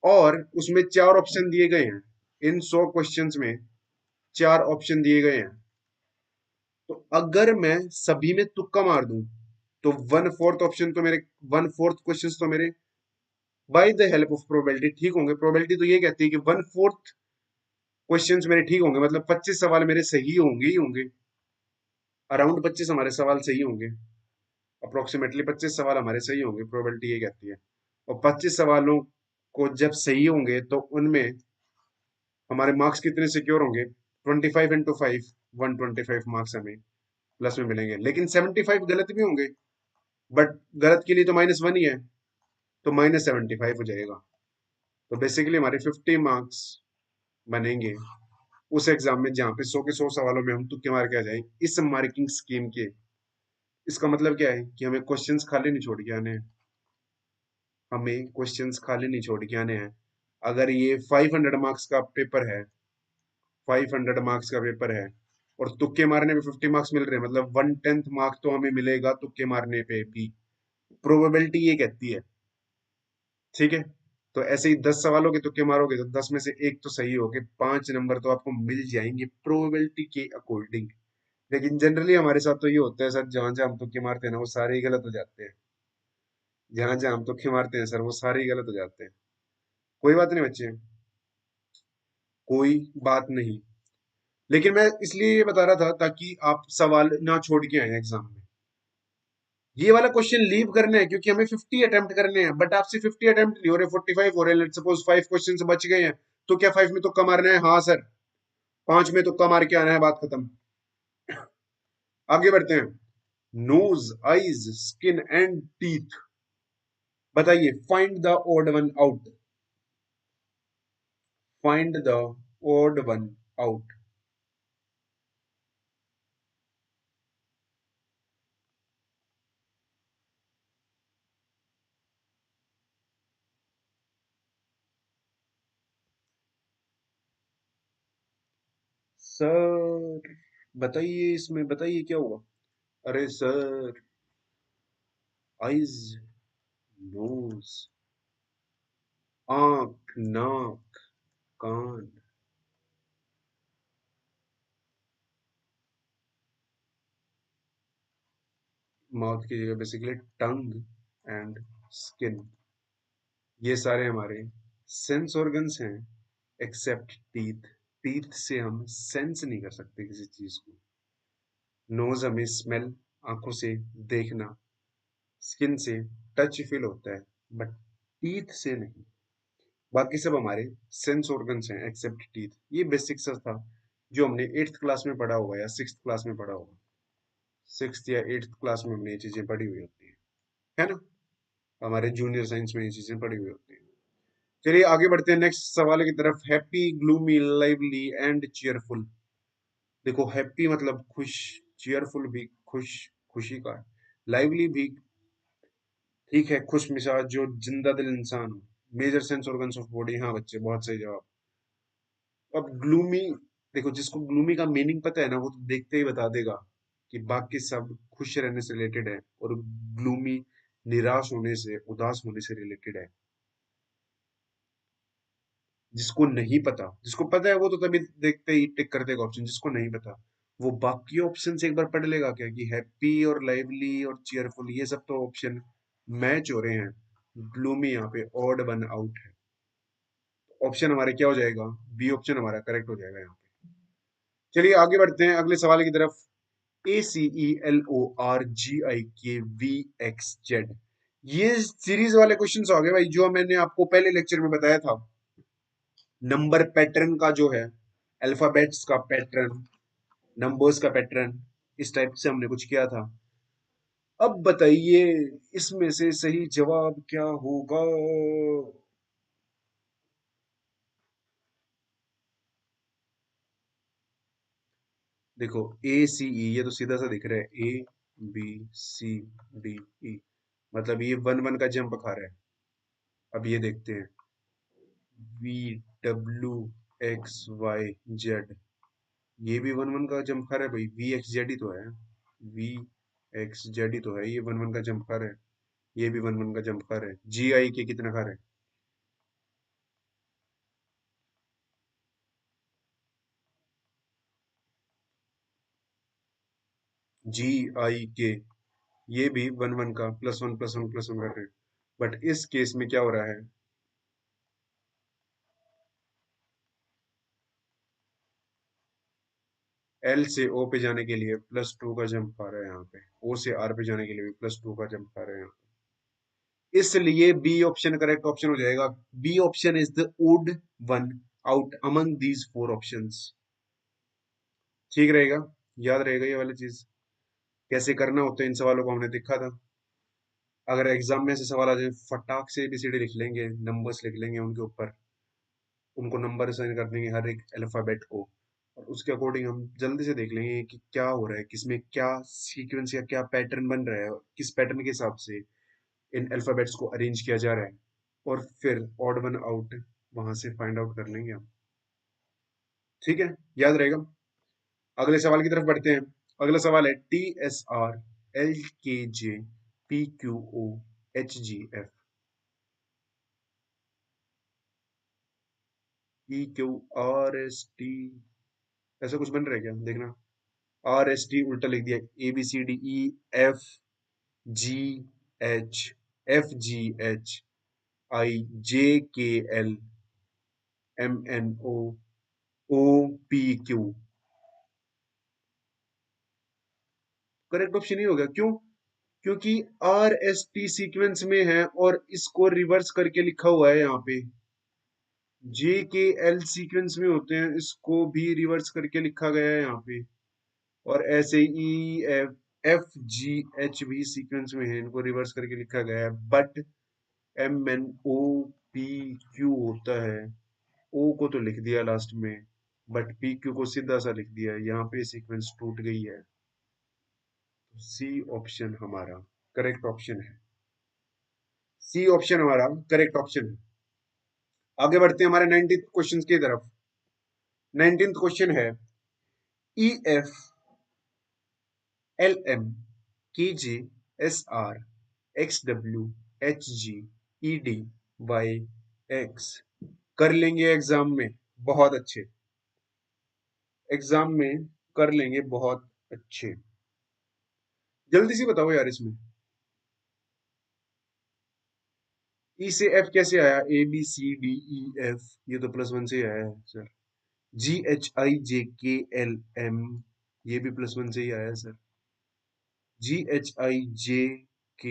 और उसमें चार ऑप्शन दिए गए हैं, इन 100 क्वेश्चंस में चार ऑप्शन दिए गए हैं, तो अगर मैं सभी में तुक्का मार दूं तो 1/4 ऑप्शन तो मेरे, 1/4 क्वेश्चंस तो मेरे by the help of probability ठीक होंगे। प्रोबेबिलिटी तो ये कहती है कि 1/4 क्वेश्चंस मेरे ठीक होंगे, मतलब 25 सवाल मेरे सही होंगे ही होंगे, अराउंड 25 हमारे सवाल सही होंगे, अप्रोक्सीमेटली 25 सवाल हमारे सही होंगे, प्रोबेबिलिटी ये कहती है। और 25 सवालों को जब सही होंगे तो उनमें हमारे मार्क्स कितने सिक्योर होंगे? 25 × 5 125 मार्क्स हमें प्लस में मिलेंगे। लेकिन 75 गलत भी होंगे, बट गलत के लिए तो -1 ही है, तो -75 हो जाएगा। तो बेसिकली हमारे 50 मार्क्स बनेंगे उस एग्जाम में जहां पे 100 के 100 सवालों में हम तुक्के मार के आ जाए इस मार्किंग स्कीम के। इसका मतलब क्या है कि हमें क्वेश्चंस खाली नहीं छोड़ के आने हैं, हमें क्वेश्चंस खाली नहीं छोड़ के आने हैं। अगर ये 500 मार्क्स का पेपर है, 500 मार्क्स का पेपर है, और तुक्के मारने में 50 मार्क्स मिल रहे हैं, मतलब 1/10 मार्क तो हमें मिलेगा तुक्के मारने पे भी, प्रोबेबिलिटी ये कहती है, ठीक है। तो ऐसे ही 10 सवालों के तुक्के मारोगे तो 10 में से एक तो सही होगे, 5 नंबर तो आपको मिल जाएंगे प्रोबेबिलिटी के अकॉर्डिंग। लेकिन जनरली हमारे साथ तो ये होता है सर, जहां जहां हम तुक्के मारते हैं ना वो सारे ही गलत हो जाते हैं, जहां जहां हम तुक्के मारते हैं सर वो सारे ही गलत हो जाते हैं। कोई बात नहीं बच्चे, कोई बात नहीं। लेकिन मैं इसलिए ये बता रहा था ताकि आप सवाल ना छोड़ के आए एग्जाम में। ये वाला क्वेश्चन लीव करना है क्योंकि हमें 50 अटेम्प्ट करने हैं, बट आपसे 50 अटेम्प्ट नहीं हो रहे, 45 हो रहे, लेट्स सपोज 5 क्वेश्चन से बच गए हैं, तो क्या 5 में तुक्का मारना है? हाँ सर, 5 में तुक्का मार के आना है, बात खत्म। आगे बढ़ते हैं। Nose, eyes, skin and teeth, बताइए, find the odd one out, find the odd one out. Sir बताइए, इसमें बताइए क्या हुआ। अरे सर, आईज, नोज, आंख, नाक, कान। माउथ की जगह बेसिकली टंग एंड स्किन, ये सारे हमारे सेंस ऑर्गन्स हैं, एक्सेप्ट टीथ। टीथ से हम सेंस नहीं कर सकते किसी चीज को। नोज हमें स्मेल, आंखों से देखना, स्किन से टच फील होता है, बट टीथ से नहीं। बाकी सब हमारे सेंस ऑर्गन्स हैं एक्सेप्ट टीथ। ये बेसिक सा था जो हमने एट्थ क्लास में पढ़ा होगा या सिक्स क्लास में पढ़ा होगा। सिक्स या एट्थ क्लास में हमने ये चीजें पढ़ी हुई होती है ना। हमारे जूनियर साइंस में ये चीजें पढ़ी हुई होती हैं। चलिए आगे बढ़ते हैं नेक्स्ट सवाल की तरफ। Happy, gloomy, lively and cheerful. देखो हैप्पी मतलब खुश, चीयरफुल भी खुश, खुशी का है, लाइवली भी ठीक है, खुश मिजाज जो जिंदा दिल इंसान हो। Major sense organs of body, हाँ बच्चे बहुत सही जवाब। अब ग्लूमी, देखो जिसको ग्लूमी का मीनिंग पता है ना वो तो देखते ही बता देगा कि बाकी सब खुश रहने से रिलेटेड है, और ग्लूमी निराश होने से, उदास होने से रिलेटेड है। जिसको नहीं पता, जिसको पता है वो तो तभी देखते ही टिक कर देगा ऑप्शन। जिसको नहीं पता वो बाकी ऑप्शन से एक बार पढ़ लेगा क्या कि हैप्पी और लाइवली और चीयरफुल ये सब तो ऑप्शन मैच हो रहे हैं। ग्लूमी यहाँ पे ऑड वन आउट है। ऑप्शन हमारे क्या हो जाएगा, बी ऑप्शन हमारा करेक्ट हो जाएगा यहाँ पे। चलिए आगे बढ़ते हैं अगले सवाल की तरफ। ACELORGIKVXZ, ये सीरीज वाले क्वेश्चंस आ गए भाई, जो मैंने आपको पहले लेक्चर में बताया था। नंबर पैटर्न का जो है, अल्फाबेट्स का पैटर्न, नंबर्स का पैटर्न, इस टाइप से हमने कुछ किया था। अब बताइए इसमें से सही जवाब क्या होगा। देखो ACE ये तो सीधा सा दिख रहा है, ABCDE, मतलब ये वन वन का जंप खा रहा है। अब ये देखते हैं, VWXYZ, ये भी वन वन का जंप खा रहा है भाई। VXZ ही तो है, VXZ ही तो है, ये वन वन का जंप खा रहा है। ये भी वन वन का जंप खा रहा है। GI के कितना खा रहा है, GIK, ये भी वन वन का plus one plus one plus one कर रहे हैं। बट इस केस में क्या हो रहा है, L से O पे जाने के लिए प्लस टू का जंप आ रहा है यहाँ पे, O से R पे जाने के लिए भी प्लस टू का जंप आ रहा है यहाँ पे। इसलिए बी ऑप्शन करेक्ट ऑप्शन हो जाएगा। B option is the odd one out among these four options. ठीक रहेगा, याद रहेगा ये वाली चीज, कैसे करना होता है इन सवालों को हमने देखा था। अगर एग्जाम में से सवाल आ जाए, फटाक से ABCD लिख लेंगे, नंबर्स लिख लेंगे उनके ऊपर, उनको नंबर असाइन कर देंगे हर एक अल्फाबेट को, और उसके अकॉर्डिंग हम जल्दी से देख लेंगे कि क्या हो रहा है, किसमें क्या सीक्वेंस या क्या पैटर्न बन रहा है, किस पैटर्न के हिसाब से इन अल्फाबेट्स को अरेंज किया जा रहा है, और फिर ऑड वन आउट वहां से फाइंड आउट कर लेंगे हम। ठीक है, याद रहेगा। अगले सवाल की तरफ बढ़ते हैं। अगला सवाल है TSR LKJ PQO HGF, PQRST, ऐसा कुछ बन रहा है क्या देखना। RST उल्टा लिख दिया, ABCDEFGHIJKLMNOOPQ। करेक्ट ऑप्शन ही होगा, क्यों, क्योंकि RST सीक्वेंस में है और इसको रिवर्स करके लिखा हुआ है यहाँ पे। JKL सीक्वेंस में होते हैं, इसको भी रिवर्स करके लिखा गया है यहाँ पे। और ऐसे EFGH भी सीक्वेंस में है, इनको रिवर्स करके लिखा गया है। बट MNOPQ होता है, O को तो लिख दिया लास्ट में, बट PQ को सीधा सा लिख दिया, यहाँ पे सीक्वेंस टूट गई है। सी ऑप्शन हमारा करेक्ट ऑप्शन है। सी ऑप्शन हमारा करेक्ट ऑप्शन है। आगे बढ़ते हैं हमारे 19th क्वेश्चन की तरफ। 19th क्वेश्चन है, EF LM KJ SR XW HG ED YX कर लेंगे एग्जाम में बहुत अच्छे, एग्जाम में कर लेंगे बहुत अच्छे। जल्दी से बताओ यार इसमें ई से एफ कैसे आया? ABCDEF ये तो +1 से ही आया है सर। GHIJKLM ये भी +1 से ही आया है सर। GHIJK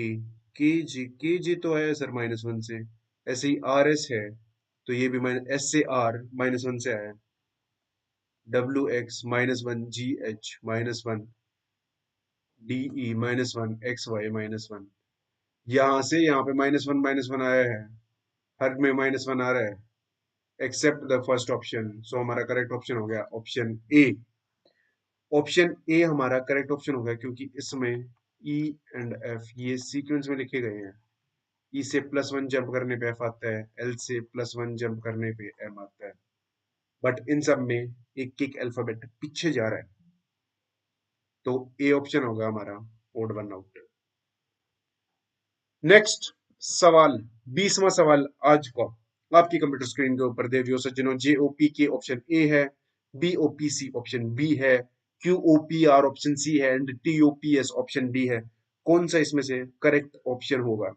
KJ तो आया है सर -1 से। ऐसे ही RS है तो ये भी S से R -1 से आया है। WX -1 GH -1 DE -1 XY -1 यहाँ से यहाँ पे -1 आया है, हर में -1 आ रहा है एक्सेप्ट द फर्स्ट ऑप्शन। सो हमारा करेक्ट ऑप्शन हो गया ऑप्शन ए। ऑप्शन ए हमारा करेक्ट ऑप्शन होगा क्योंकि इसमें ई एंड एफ ये सीक्वेंस में लिखे गए हैं। ई से +1 जंप करने पे एफ आता है, एल से +1 जंप करने पे एम आता है, बट इन सब में एक एक अल्फाबेट पीछे जा रहा है, तो ए ऑप्शन होगा हमारा ओड वन आउट। नेक्स्ट सवाल, 20वां सवाल आज का आपकी कंप्यूटर स्क्रीन के ऊपर देवियो सज्जनों। JOP के ऑप्शन ए है, BOPC ऑप्शन बी है, QOPR ऑप्शन सी है एंड TOPS ऑप्शन डी है। कौन सा इसमें से करेक्ट ऑप्शन होगा?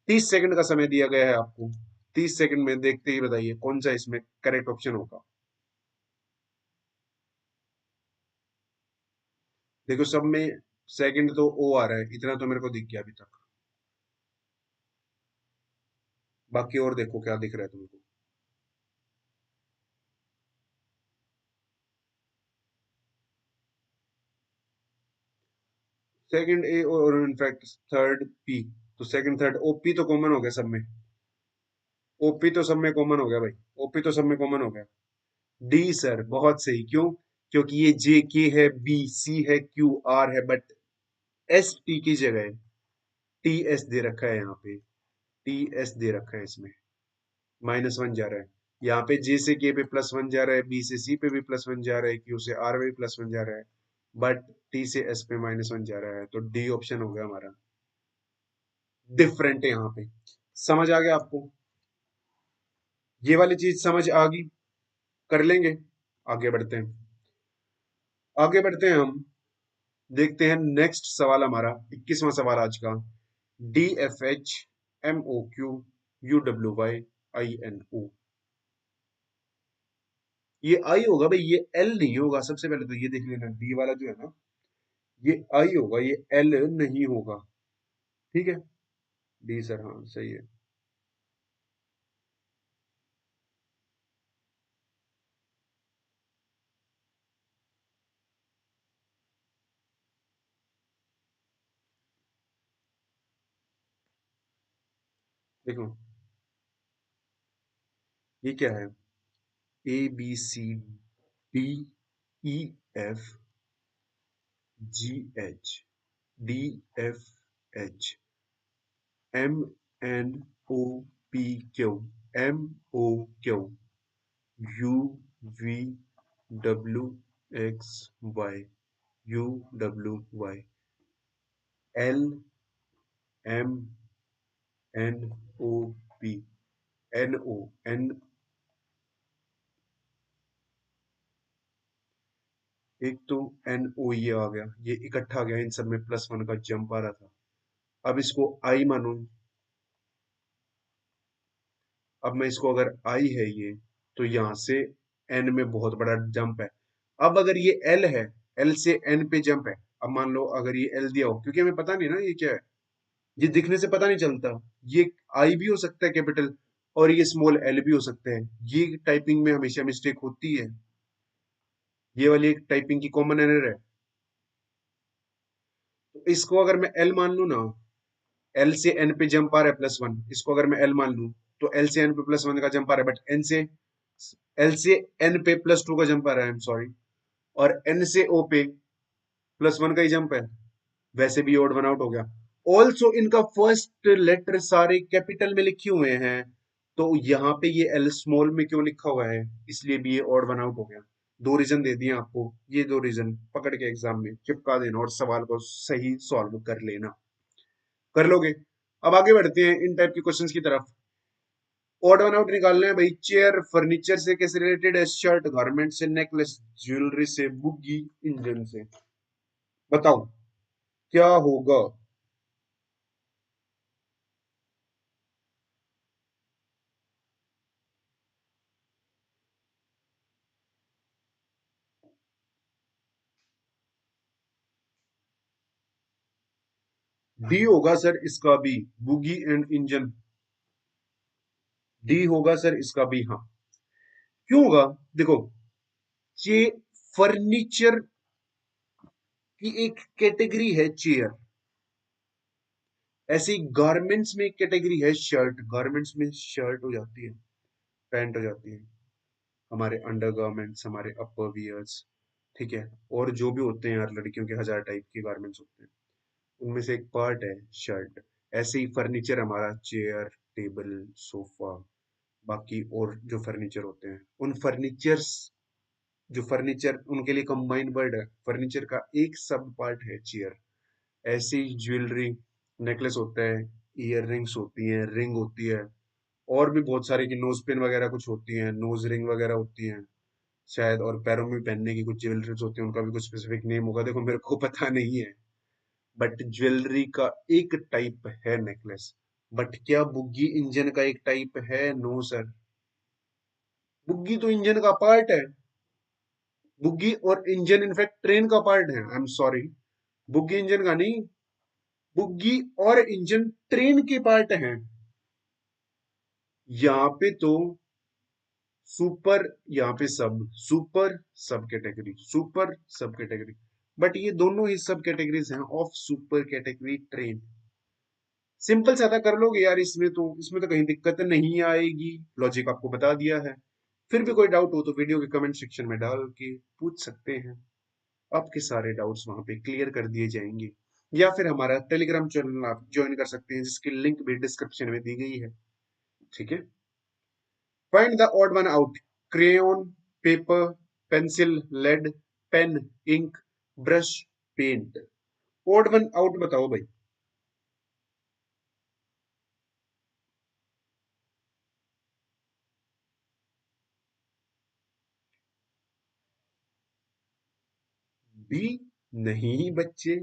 30 सेकंड का समय दिया गया है आपको, 30 सेकंड में देखते ही बताइए कौन सा इसमें करेक्ट ऑप्शन होगा। देखो सब में सेकंड तो ओ आ रहा है, इतना तो मेरे को दिख गया अभी तक, बाकी और देखो क्या दिख रहा है तुमको। सेकंड ए और इनफैक्ट थर्ड पी, तो सेकंड थर्ड ओपी तो कॉमन हो गया सब में, ओपी तो सब में कॉमन हो गया भाई, ओपी तो सब में कॉमन हो गया। डी सर बहुत सही, क्यों? क्योंकि ये जे के है, बी सी है, क्यू आर है, बट एस टी की जगह टी एस दे रखा है, यहाँ पे टी एस दे रखा है, इसमें -1 जा रहा है। यहाँ पे जे से के पे +1 जा रहा है, बी से सी पे भी +1 जा रहा है, क्यू से आर पे भी +1 जा रहा है, बट टी से एस पे -1 जा रहा है, तो डी ऑप्शन हो गया हमारा। डिफरेंट है यहाँ पे, समझ आ गया आपको? ये वाली चीज समझ आ गई? कर लेंगे, आगे बढ़ते हैं, आगे बढ़ते हैं हम। देखते हैं नेक्स्ट सवाल हमारा 21वां सवाल आज का। DFH MOQ UWY INO, ये आई होगा भाई, ये एल नहीं होगा। सबसे पहले तो ये देख लेना, डी वाला जो है ना ये आई होगा, ये एल नहीं होगा, ठीक है। डी सर, हाँ सही है। देखो ये क्या है, ABCDEFGH, एक तो NO ये आ गया, ये इकट्ठा आ गया, इन सब में +1 का जंप आ रहा था। अब इसको आई मानू, अब मैं इसको अगर आई है ये, तो यहाँ से एन में बहुत बड़ा जंप है। अब अगर ये एल है, एल से एन पे जंप है। अब मान लो अगर ये एल दिया हो, क्योंकि हमें पता नहीं ना ये क्या है, ये दिखने से पता नहीं चलता, ये आई भी हो सकता है कैपिटल, और ये स्मॉल एल भी हो सकता है। ये टाइपिंग में हमेशा मिस्टेक होती है, ये वाली एक टाइपिंग की कॉमन एरर है। तो इसको अगर मैं एल मान लू ना, एल से एन पे जंप आ रहा है +1, इसको अगर मैं एल मान लूं, तो एल से एन पे +1 का जंप आ रहा है, बट एल से एन पे +2 का जंप आ रहा है, आई एम सॉरी, और एन से ओ पे +1 का ही जंप है, वैसे भी ओड वन आउट हो गया। ऑल्सो इनका फर्स्ट लेटर सारे कैपिटल में लिखे हुए हैं, तो यहाँ पे ये एल स्मॉल में क्यों लिखा हुआ है, इसलिए भी ये ओड वन आउट हो गया। दो रीजन दे दिए आपको, ये दो रीजन पकड़ के एग्जाम में चिपका देना और सवाल को सही सॉल्व कर लेना। कर लोगे? अब आगे बढ़ते हैं इन टाइप के क्वेश्चंस की तरफ। ऑड वन आउट निकालना है भाई। चेयर फर्नीचर से कैसे रिलेटेड है? शर्ट गारमेंट से, नेकलेस ज्वेलरी से, बुग्गी इंजन से। बताओ क्या होगा? डी होगा सर इसका भी, बुगी एंड इंजन। डी होगा सर इसका भी, हाँ। क्यों होगा? देखो, चे फर्नीचर की एक कैटेगरी है चेयर, ऐसे ही गारमेंट्स में एक कैटेगरी है शर्ट। गारमेंट्स में शर्ट हो जाती है, पैंट हो जाती है, हमारे अंडर गारमेंट्स, हमारे अपर वियर्स, ठीक है। और जो भी होते हैं यार, लड़कियों के हजार टाइप के गारमेंट्स होते हैं, उनमें से एक पार्ट है शर्ट। ऐसे ही फर्नीचर हमारा चेयर, टेबल, सोफा, बाकी और जो फर्नीचर होते हैं, उन फर्नीचर्स, जो फर्नीचर उनके लिए कंबाइंड वर्ड है, फर्नीचर का एक सब पार्ट है चेयर। ऐसी ज्वेलरी, नेकलेस होता है, ईयर रिंग्स होती हैं, रिंग होती है, और भी बहुत सारे की नोज पिन वगैरह कुछ होती हैं, नोज रिंग वगैरह होती हैं शायद, और पैरों में पहनने की कुछ ज्वेलरीज होती है, उनका भी कुछ स्पेसिफिक नेम होगा, देखो मेरे को पता नहीं है। बट ज्वेलरी का एक टाइप है नेकलेस। बट क्या बुग्गी इंजन का एक टाइप है? No sir. बुग्गी तो इंजन का पार्ट है। बुग्गी और इंजन इनफैक्ट ट्रेन का पार्ट है। आई एम सॉरी, बुग्गी इंजन का नहीं। बुग्गी और इंजन ट्रेन के पार्ट हैं। यहाँ पे तो सुपर, यहाँ पे सब, सुपर सब कैटेगरी, सुपर सब कैटेगरी। बट ये दोनों ही सब कैटेगरीज हैं of super category train. Simple से अदा कर लोगे यार, इसमें तो कहीं दिक्कत नहीं आएगी। लॉजिक आपको बता दिया है। फिर भी कोई डाउट हो तो वीडियो के कमेंट सेक्शन में डाल के पूछ सकते हैं। आपके सारे डाउट्स वहां पे क्लियर कर दिए जाएंगे। या फिर हमारा टेलीग्राम चैनल आप ज्वाइन कर सकते हैं, जिसकी लिंक भी डिस्क्रिप्शन में दी गई है। ठीक है। Find the odd one out. Crayon, paper, pencil, lead, pen, ink, brush, paint. Odd one out बताओ भाई। बी? नहीं बच्चे,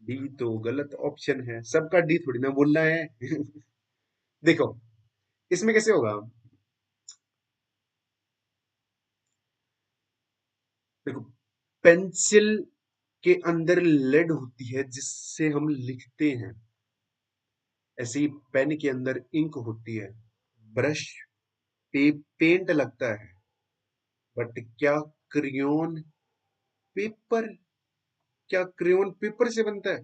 डी तो गलत ऑप्शन है। सबका डी थोड़ी ना बोलना है। देखो, इसमें कैसे होगा? देखो, पेंसिल के अंदर लेड होती है जिससे हम लिखते हैं। ऐसे ही पेन के अंदर इंक होती है। ब्रश पेंट लगता है। बट क्या क्रेयोन पेपर, क्या क्रेयोन पेपर से बनता है?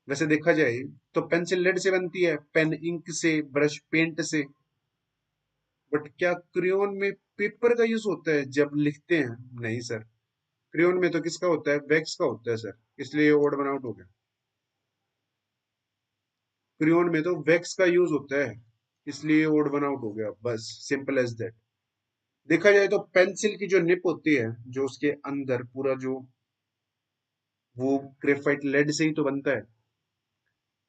वैसे देखा जाए तो पेंसिल लेड से बनती है, पेन इंक से, ब्रश पेंट से। बट क्या क्रेयोन में पेपर का यूज होता है जब लिखते हैं? नहीं सर। क्रेयोन में तो किसका होता है? वैक्स का होता है सर। इसलिए ओड वन आउट हो गया। क्रेयोन में तो वैक्स का यूज होता है, इसलिए ओड वन आउट हो गया। बस सिंपल एज दैट। देखा जाए तो पेंसिल की जो निप होती है, जो उसके अंदर पूरा जो, वो ग्रेफाइट लेड से ही तो बनता है।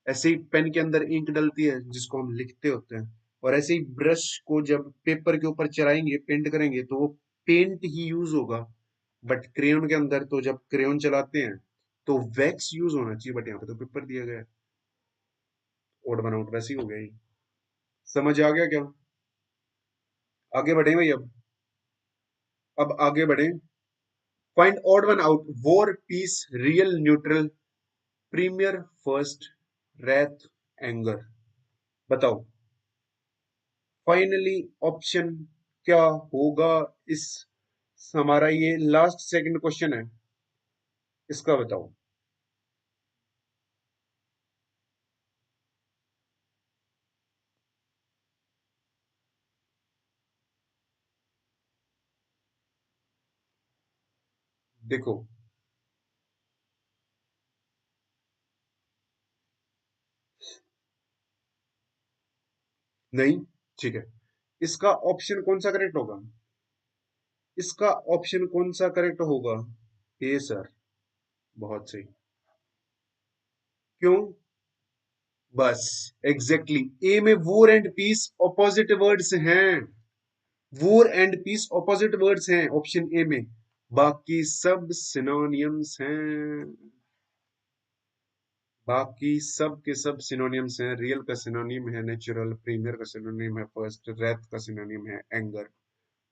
ऐसे ही पेन के अंदर इंक डलती है जिसको हम लिखते होते हैं। और ऐसे ही ब्रश को जब पेपर के ऊपर चलाएंगे, पेंट करेंगे, तो वो पेंट ही यूज होगा। बट क्रेयोन के अंदर तो जब क्रेयोन चलाते हैं तो वैक्स यूज होना चाहिए, बट यहाँ पे तो पेपर दिया गया है। ओड वन आउट वैसे ही हो गया ये। समझ आ गया क्या? आगे बढ़े भाई अब आगे बढ़े। Find odd one out. War, peace, real, neutral, premier, first, wrath, anger. बताओ फाइनली ऑप्शन क्या होगा? इस हमारा ये लास्ट सेकंड क्वेश्चन है, इसका बताओ। देखो, नहीं, ठीक है, इसका ऑप्शन कौन सा करेक्ट होगा? इसका ऑप्शन कौन सा करेक्ट होगा? ए सर, बहुत सही। क्यों? बस एग्जैक्टली ए में war and peace opposite words हैं। War and peace opposite words हैं ऑप्शन ए में, बाकी सब सिनोनियम्स हैं। बाकी सब के सब सिनोनियम्स हैं। रियल का सिनोनियम है नेचुरल, प्रीमियर का सिनोनियम है फर्स्ट, रेथ का सिनोनियम है एंगर,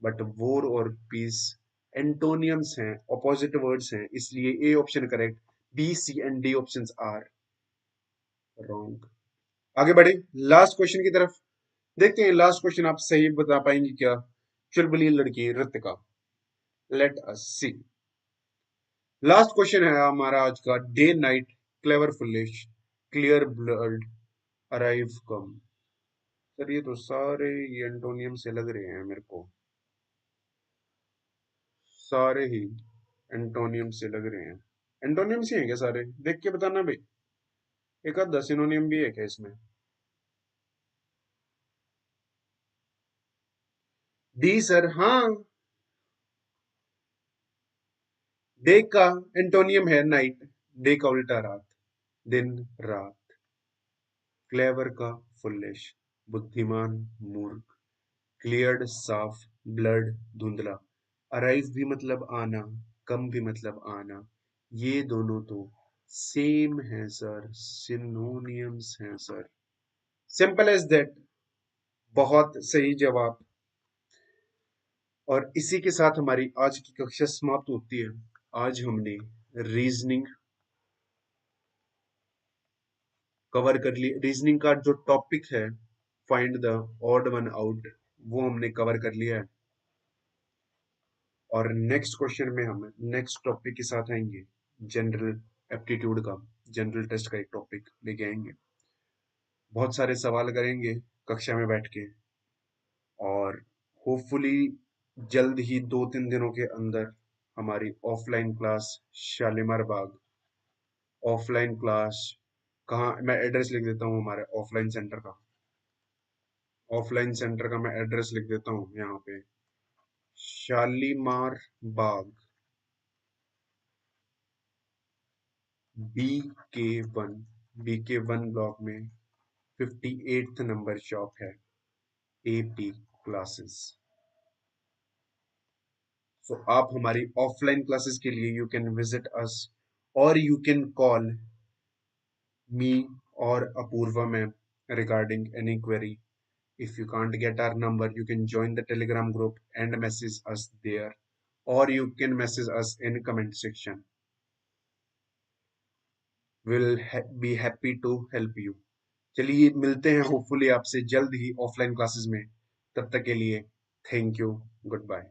बट वॉर और पीस एंटोनियम्स हैं, ऑपोजिट वर्ड्स हैं, इसलिए A option correct, B C and D options are wrong. आगे बढ़े लास्ट क्वेश्चन की तरफ, देखते हैं लास्ट क्वेश्चन आप सही बता पाएंगे क्या? चुलबुली लड़की Ritika, let us see. Last question है हमारा आज का, day night, clever foolish, clear blood, arrive come. Sir ये तो सारे ये एंटोनियम से लग रहे हैं मेरे को, सारे ही एंटोनियम से लग रहे हैं। एंटोनियम से हैं क्या सारे? देख के बताना भाई, एक आध सिनोनियम भी है क्या इसमें? डी सर, हाँ। डे का एंटोनियम है नाइट, डे का उल्टा रात, दिन रात। क्लेवर का फुलिश, बुद्धिमान मूर्ख। क्लियर्ड साफ, ब्लड धुंधला। अराइव भी मतलब आना, कम भी मतलब आना, ये दोनों तो सेम है सर, सिनोनियम्स हैं सर। Simple as that. बहुत सही जवाब। और इसी के साथ हमारी आज की कक्षा समाप्त होती है। आज हमने रीजनिंग कवर कर ली, रीजनिंग का जो टॉपिक है find the odd one out, वो हमने कवर कर लिया है। और नेक्स्ट क्वेश्चन में हम नेक्स्ट टॉपिक के साथ आएंगे, जनरल एप्टीट्यूड का, जनरल टेस्ट का एक टॉपिक लेके आएंगे। बहुत सारे सवाल करेंगे कक्षा में बैठ के, और होपफुली जल्द ही 2-3 दिनों के अंदर हमारी ऑफलाइन क्लास शालीमार बाग, ऑफलाइन क्लास कहाँ, मैं एड्रेस लिख देता हूँ हमारे ऑफलाइन सेंटर का। ऑफलाइन सेंटर का मैं एड्रेस लिख देता हूँ यहाँ पे, शालीमार बाग, BK1, BK1 ब्लॉक में 58th नंबर शॉप है, AP क्लासेस। सो आप हमारी ऑफलाइन क्लासेस के लिए यू कैन विजिट अस, और you can call me or Apurva ma'am regarding any query. If you can't get our number, you can join the Telegram group and message us there, or you can message us in comment section. We'll be happy to help you. चलिए मिलते हैं hopefully आपसे जल्द ही offline classes में, तब तक के लिए थैंक यू, गुड बाय।